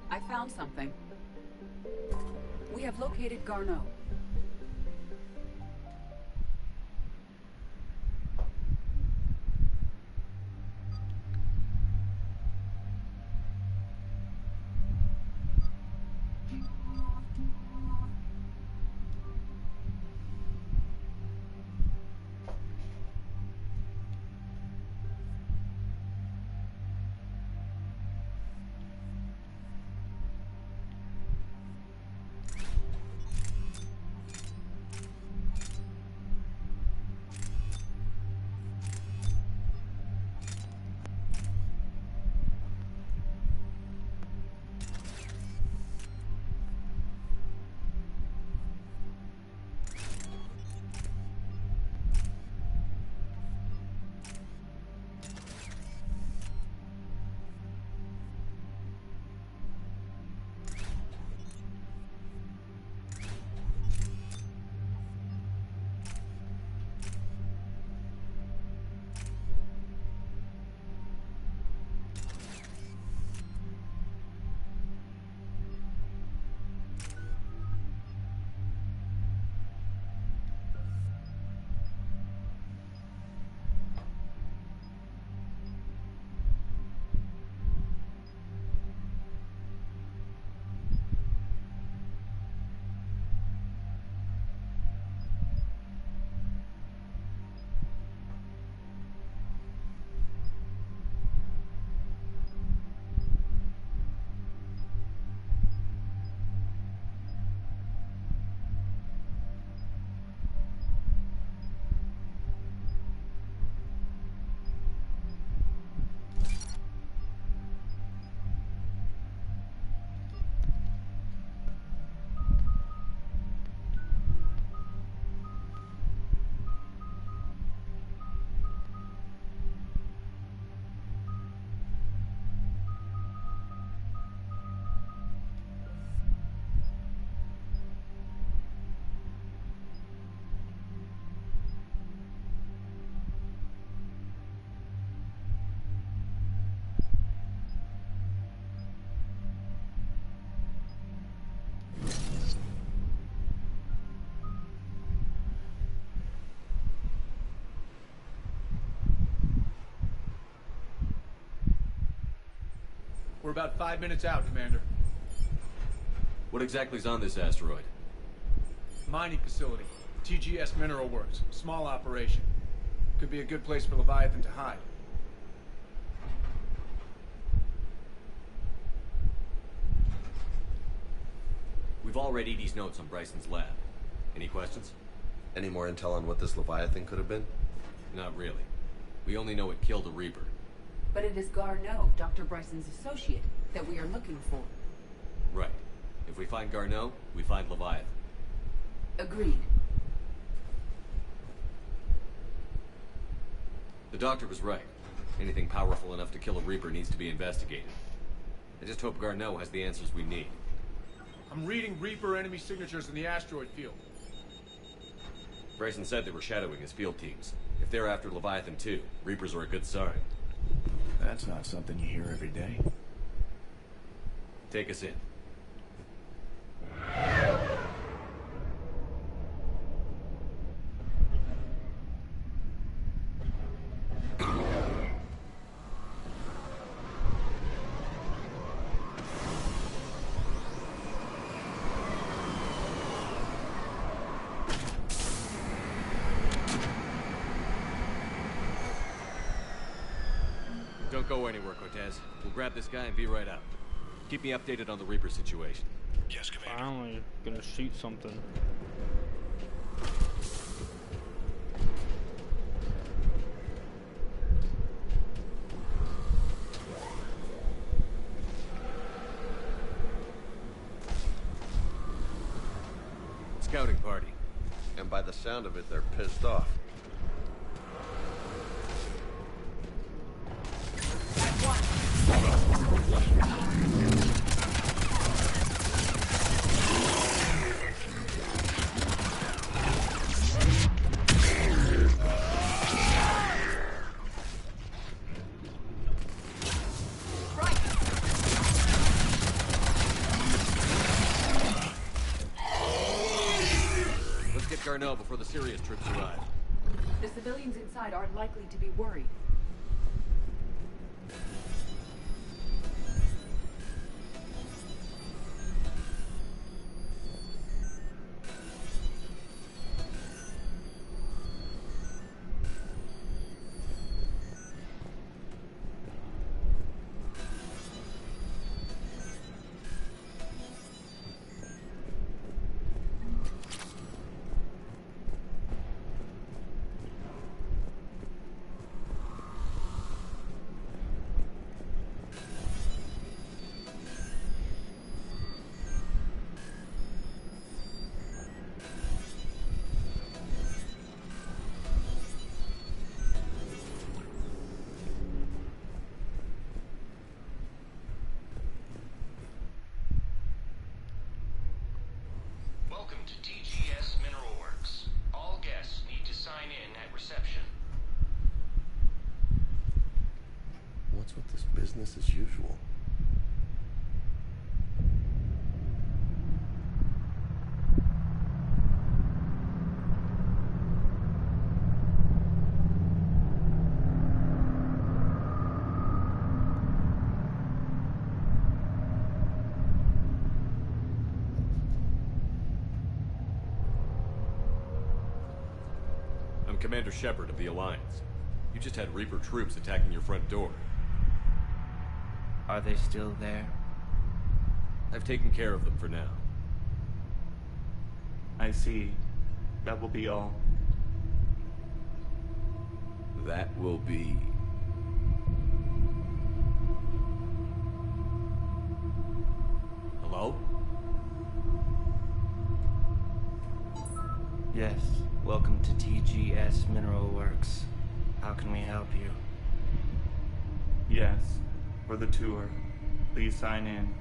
I found something. We have located Garneau. We're about 5 minutes out, Commander. What exactly is on this asteroid? Mining facility. TGS Mineral Works. Small operation. Could be a good place for Leviathan to hide. We've all read Edie's notes on Bryson's lab. Any questions? Any more intel on what this Leviathan could have been? Not really. We only know it killed a Reaper. But it is Garneau, Dr. Bryson's associate, that we are looking for. Right. If we find Garneau, we find Leviathan. Agreed. The doctor was right. Anything powerful enough to kill a Reaper needs to be investigated. I just hope Garneau has the answers we need. I'm reading Reaper enemy signatures in the asteroid field. Bryson said they were shadowing his field teams. If they're after Leviathan too, Reapers are a good sign. That's not something you hear every day. Take us in. Don't go anywhere, Cortez. We'll grab this guy and be right out. Keep me updated on the Reaper situation. Yes, Commander. Finally gonna shoot something. Scouting party. And by the sound of it, they're pissed off. Let's get Garneau before the serious troops arrive. The civilians inside are likely to be worried. Welcome to TGS Mineral Works. All guests need to sign in at reception. What's with this business as usual? I'm Commander Shepard of the Alliance. You just had Reaper troops attacking your front door. Are they still there? I've taken care of them for now. I see. That will be all. That will be... Hello? Yes. Welcome to TGS Mineral Works. How can we help you? Yes. For the tour. Please sign in.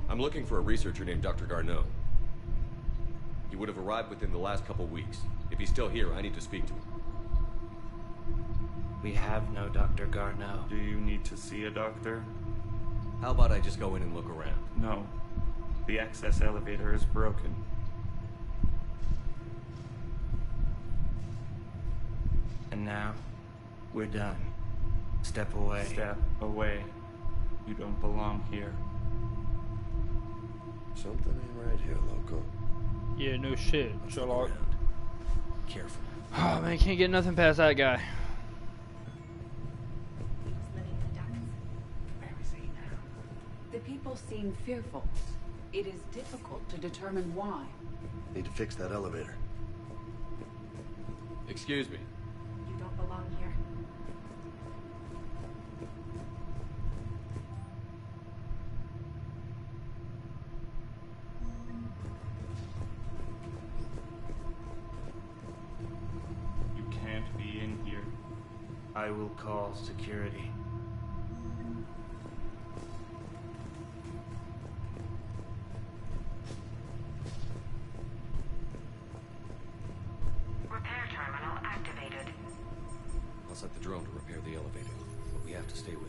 I'm looking for a researcher named Dr. Garneau. He would have arrived within the last couple weeks. If he's still here, I need to speak to him. We have no Dr. Garneau. Do you need to see a doctor? How about I just go in and look around? No. The access elevator is broken. And now, we're done. Step away. Step away. You don't belong here. Something ain't right here, loco. Yeah, no shit, Sherlock. Careful. Oh man, can't get nothing past that guy. The people seem fearful. It is difficult to determine why. Need to fix that elevator. Excuse me. You don't belong here. You can't be in here. I will call security. Repair terminal activated. I'll set the drone to repair the elevator, but we have to stay with it.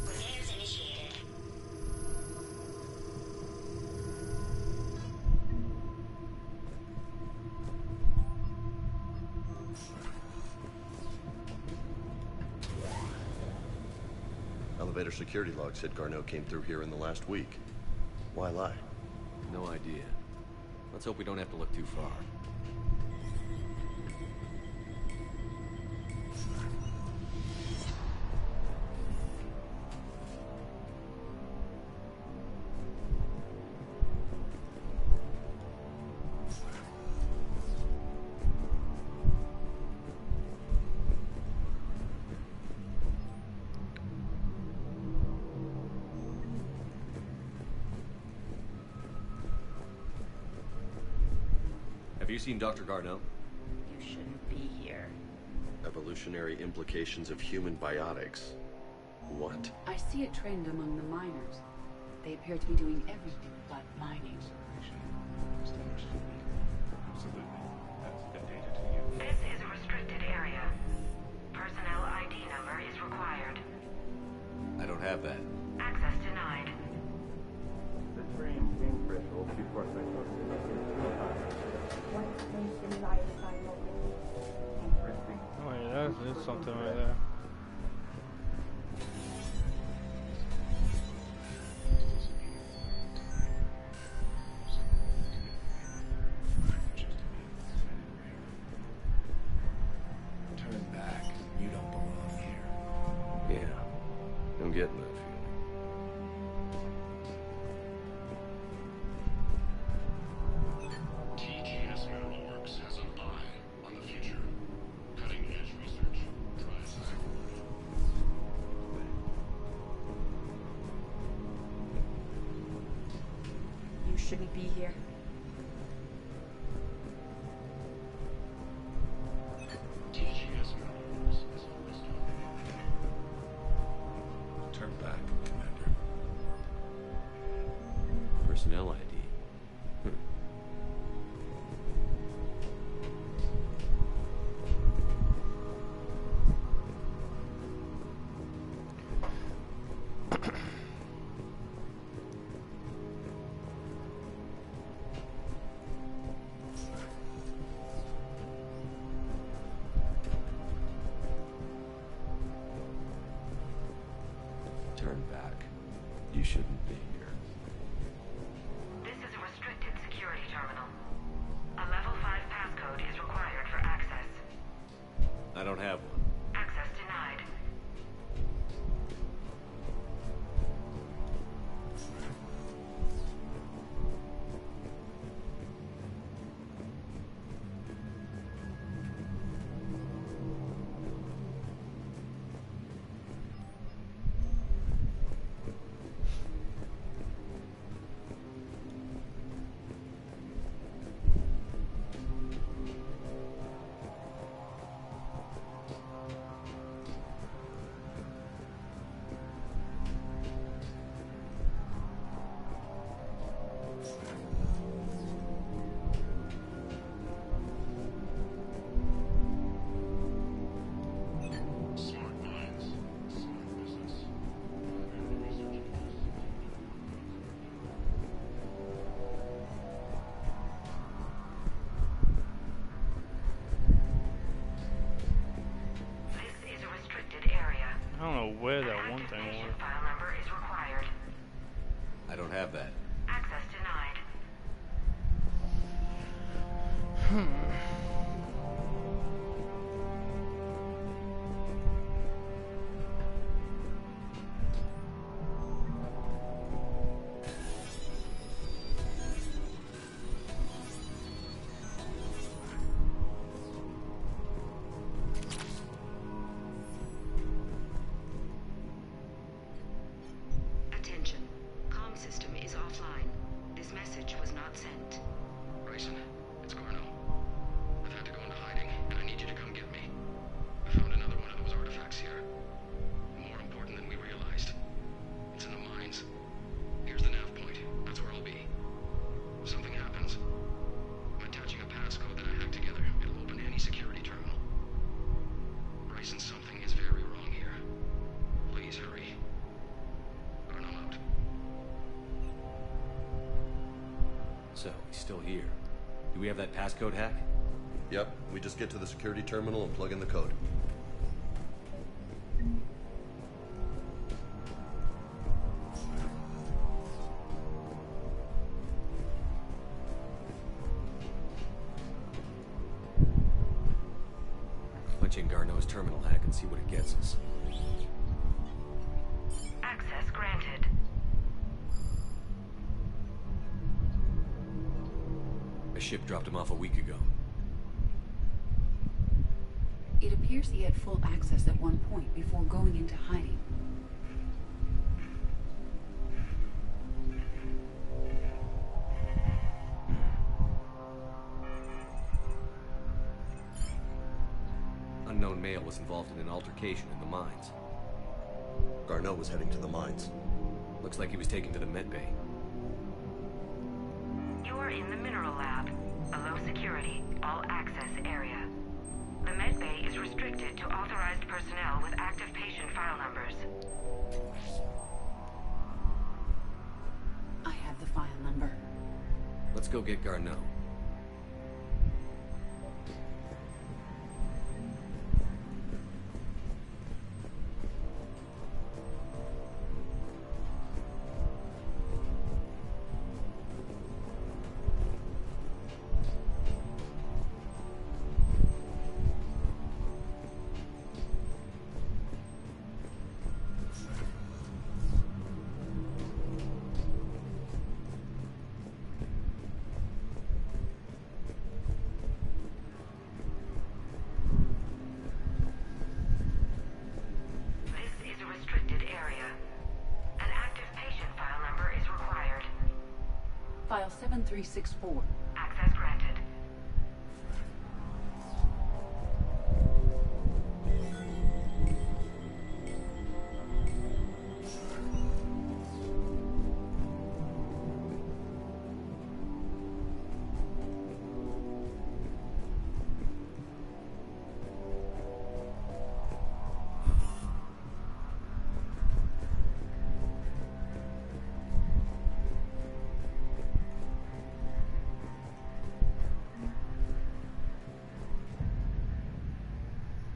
Repairs initiated. Elevator security log said Garneau came through here in the last week. Why lie? No idea. Let's hope we don't have to look too far. Have you seen Dr. Garneau? You shouldn't be here. Evolutionary implications of human biotics. What? I see a trend among the miners. They appear to be doing everything but mining. Absolutely. That's the data to you. This is a restricted area. Personnel ID number is required. I don't have that. Access denied. The train came threshold before Oh yeah, that's something right there. Turn back. You don't belong here. Yeah. I'm getting that feeling. TGS Mineral Works has an eye on the future. Cutting-edge research. Try cyber. You shouldn't be here. TGS Mineral Works is a risk. Turn back, Commander. Personnel ID. Turn back. You shouldn't be here. This is a restricted security terminal. A level 5 passcode is required for access. I don't have one. Access denied. don't have that. Access denied. Attention. Comm system is offline. This message was not sent. Bryson, it's Garno. I've had to go into hiding, and I need you to come get me. I found another one of those artifacts here. More important than we realized. It's in the mines. Here's the nav point. That's where I'll be. If something happens, I'm attaching a passcode that I hacked together. It'll open any security terminal. Bryson, something is very wrong here. Please hurry. Garno out. So, he's still here. Do we have that passcode hack? Yep, we just get to the security terminal and plug in the code. Punch in Garneau's terminal hack and see what it gets us. Access granted. A ship dropped him off a week ago. It appears he had full access at one point before going into hiding. Unknown male was involved in an altercation in the mines. Garneau was heading to the mines. Looks like he was taken to the med bay. You are in the mineral lab, a low security, all access area. The med bay is restricted to authorized personnel with active patient file numbers. I have the file number. Let's go get Garneau. This is a restricted area. An active patient file number is required. File 7364. Access granted.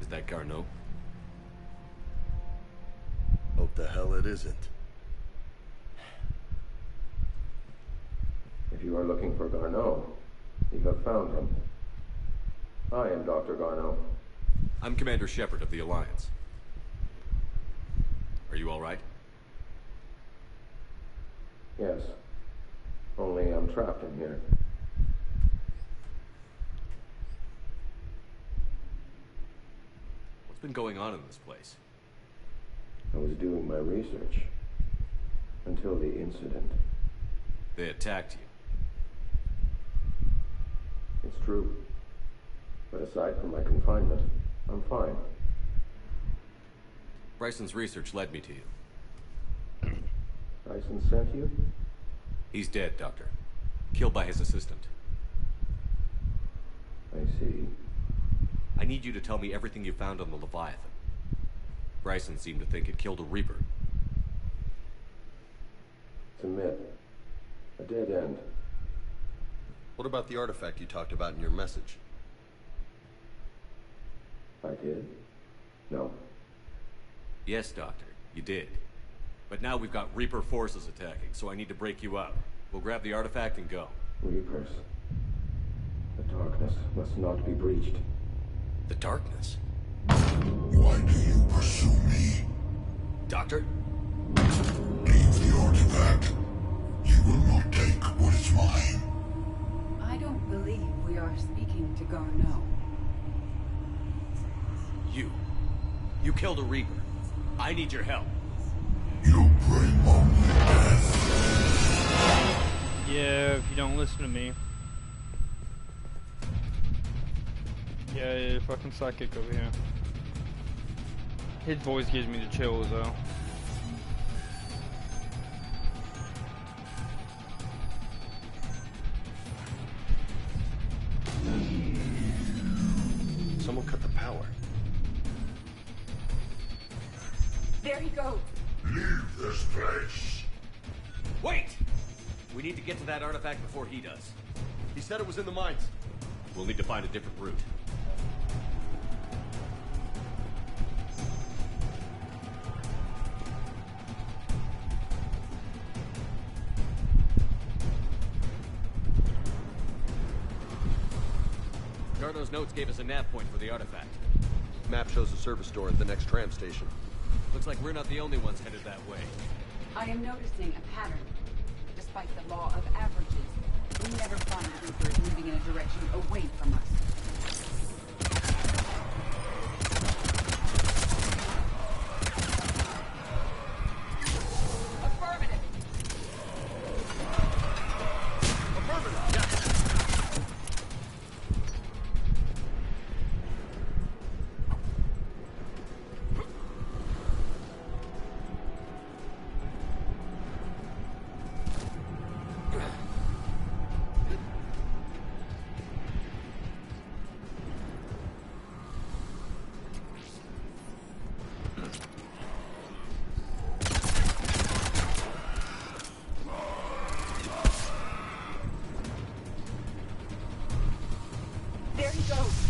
Is that Garneau? Hope the hell it isn't. If you are looking for Garneau, you have found him. I am Dr. Garneau. I'm Commander Shepard of the Alliance. Are you all right? Yes. Only I'm trapped in here. What's been going on in this place? I was doing my research. Until the incident. They attacked you. It's true. But aside from my confinement, I'm fine. Bryson's research led me to you. Bryson sent you? He's dead, Doctor. Killed by his assistant. I see. I need you to tell me everything you found on the Leviathan. Bryson seemed to think it killed a Reaper. It's a myth. A dead end. What about the artifact you talked about in your message? I did? No. Yes, Doctor, you did. But now we've got Reaper forces attacking, so I need to break you out. We'll grab the artifact and go. Reapers. The darkness must not be breached. The darkness? Why do you pursue me? Doctor? Leave the artifact. You will not take what is mine. I don't believe we are speaking to Garneau. You killed a Reaper. I need your help. You bring only death. Yeah, if you don't listen to me. Yeah, fucking psychic over here. His voice gives me the chills though. Someone cut the power. There he goes. Leave this place. Wait! We need to get to that artifact before he does. He said it was in the mines. We'll need to find a different route. Garneau's notes gave us a nav point for the artifact. Map shows a service door at the next tram station. Looks like we're not the only ones headed that way. I am noticing a pattern. Despite the law of averages, we never find Reapers moving in a direction away from us. There he goes.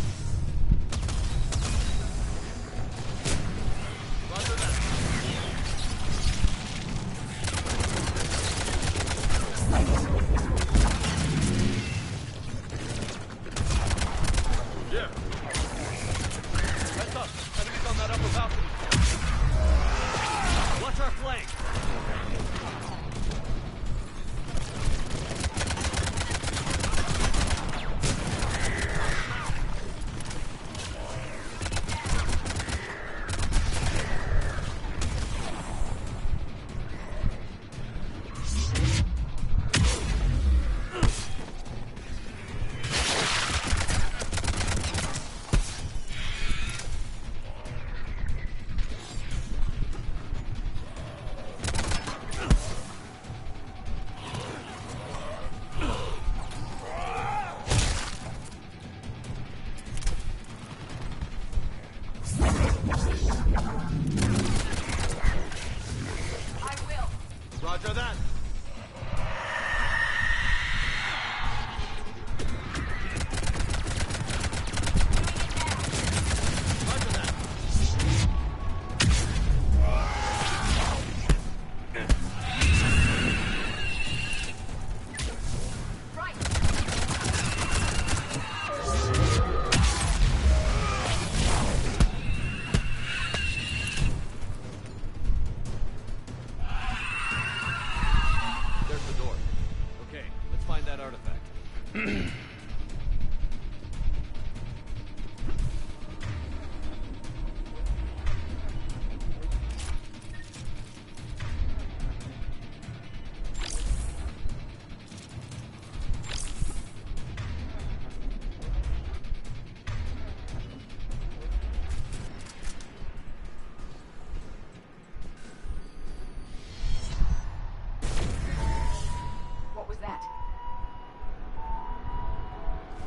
Yeah. Heads up. Enemies on that upper balcony. Watch our flank. Roger that.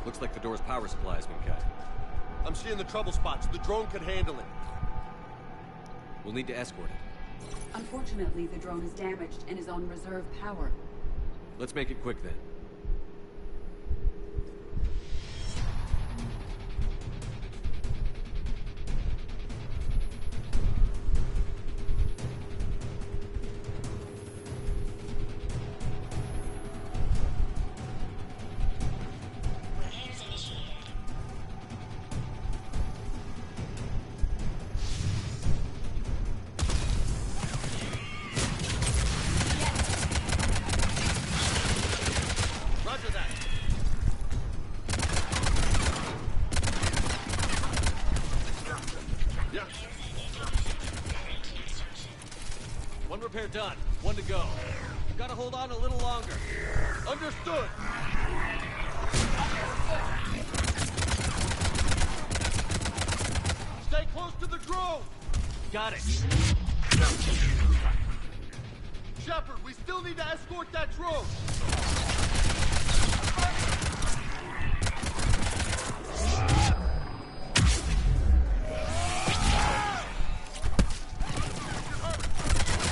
Looks like the door's power supply has been cut. I'm seeing the trouble spots. The drone could handle it. We'll need to escort it. Unfortunately, the drone is damaged and is on reserve power. Let's make it quick then. repair done. One to go. Gotta hold on a little longer. Understood! Stay close to the drone! Got it. Shepard, we still need to escort that drone!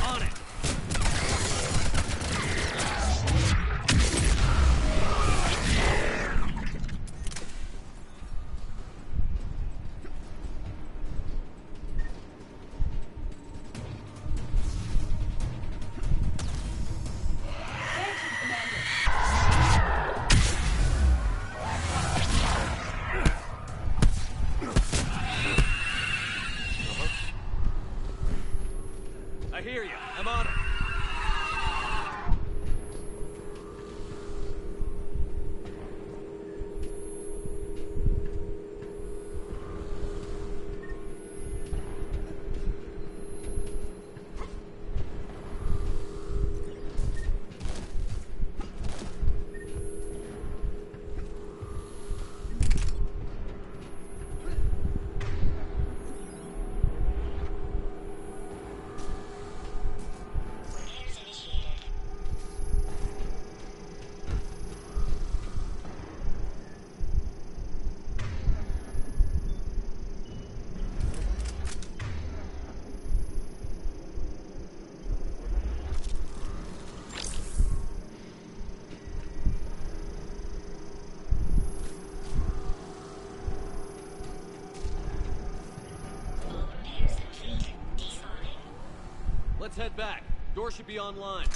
On it! I hear you. I'm on it. Let's head back. Door should be online.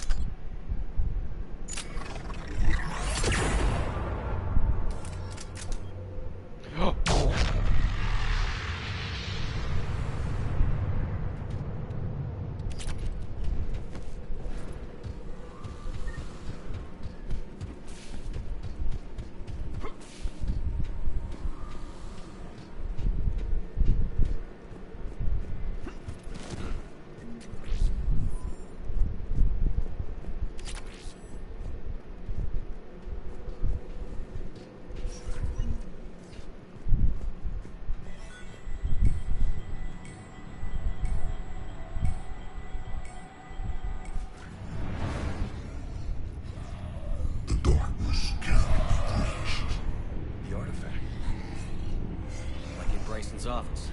Office.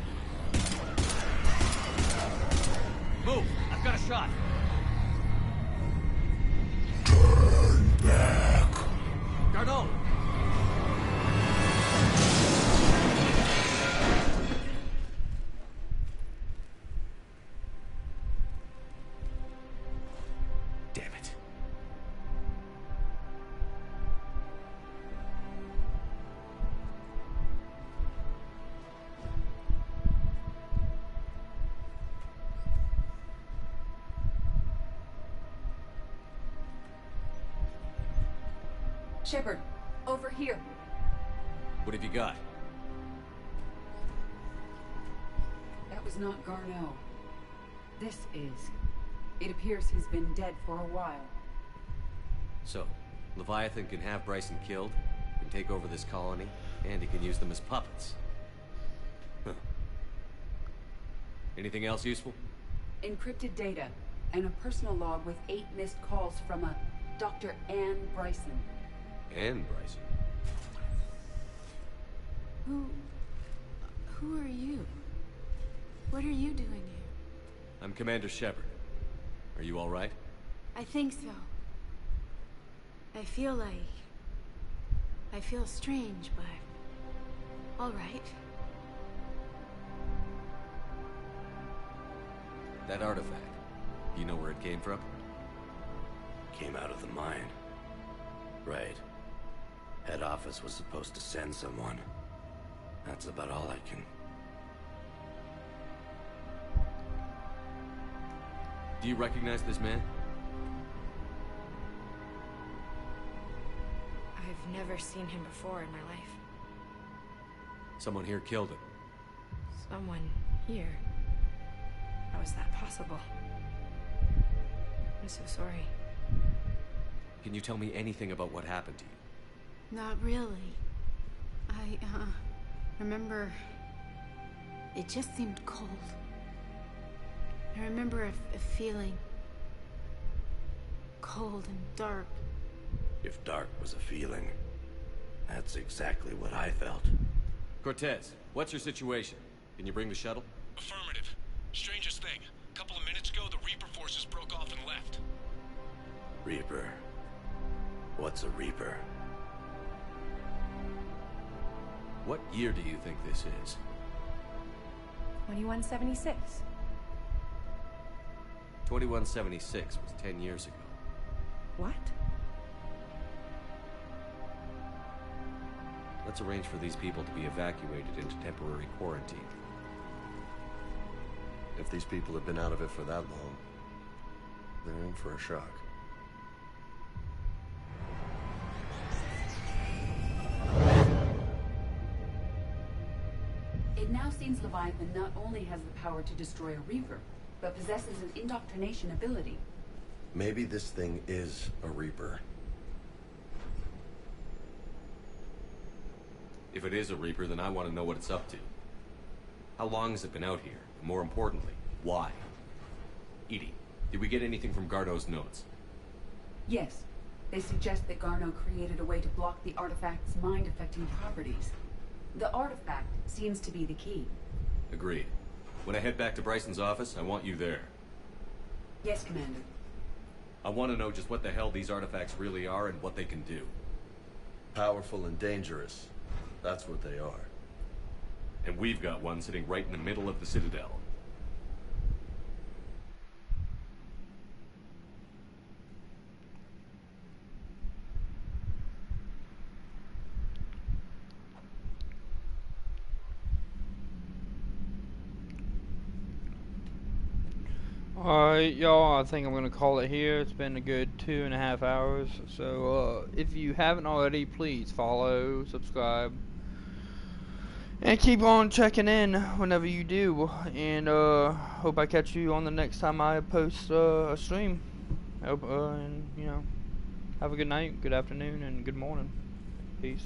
Move! I've got a shot. Turn back. Garneau! Damn it. Shepard, over here. What have you got? That was not Garneau. This is. It appears he's been dead for a while. So, Leviathan can have Bryson killed, can take over this colony, and he can use them as puppets. Huh. Anything else useful? Encrypted data, and a personal log with 8 missed calls from a Dr. Ann Bryson. Ann Bryson? Who are you? What are you doing here? I'm Commander Shepard. Are you all right? I think so. I feel strange, but all right. That artifact, you know where it came from? Came out of the mine. Right. Head office was supposed to send someone. That's about all I can... Do you recognize this man? I've never seen him before in my life. Someone here killed him. Someone here? How is that possible? I'm so sorry. Can you tell me anything about what happened to you? Not really. I remember... It just seemed cold. I remember a feeling... cold and dark. If dark was a feeling, that's exactly what I felt. Cortez, what's your situation? Can you bring the shuttle? Affirmative. Strangest thing. A couple of minutes ago, the Reaper forces broke off and left. Reaper? What's a Reaper? What year do you think this is? 2176. 2176 was 10 years ago. What? Let's arrange for these people to be evacuated into temporary quarantine. If these people have been out of it for that long, they're in for a shock. It now seems Leviathan not only has the power to destroy a Reaper, but possesses an indoctrination ability. Maybe this thing is a Reaper. If it is a Reaper, then I want to know what it's up to. How long has it been out here? And more importantly, why? Edie, did we get anything from Garneau's notes? Yes. They suggest that Garneau created a way to block the artifact's mind-affecting properties. The artifact seems to be the key. Agreed. When I head back to Bryson's office, I want you there. Yes, Commander. I want to know just what the hell these artifacts really are and what they can do. Powerful and dangerous. That's what they are. And we've got one sitting right in the middle of the Citadel. Alright, y'all, I think I'm going to call it here. It's been a good 2.5 hours. So, if you haven't already, please follow, subscribe, and keep on checking in whenever you do. And, hope I catch you on the next time I post a stream. Hope, and, you know, have a good night, good afternoon, and good morning. Peace.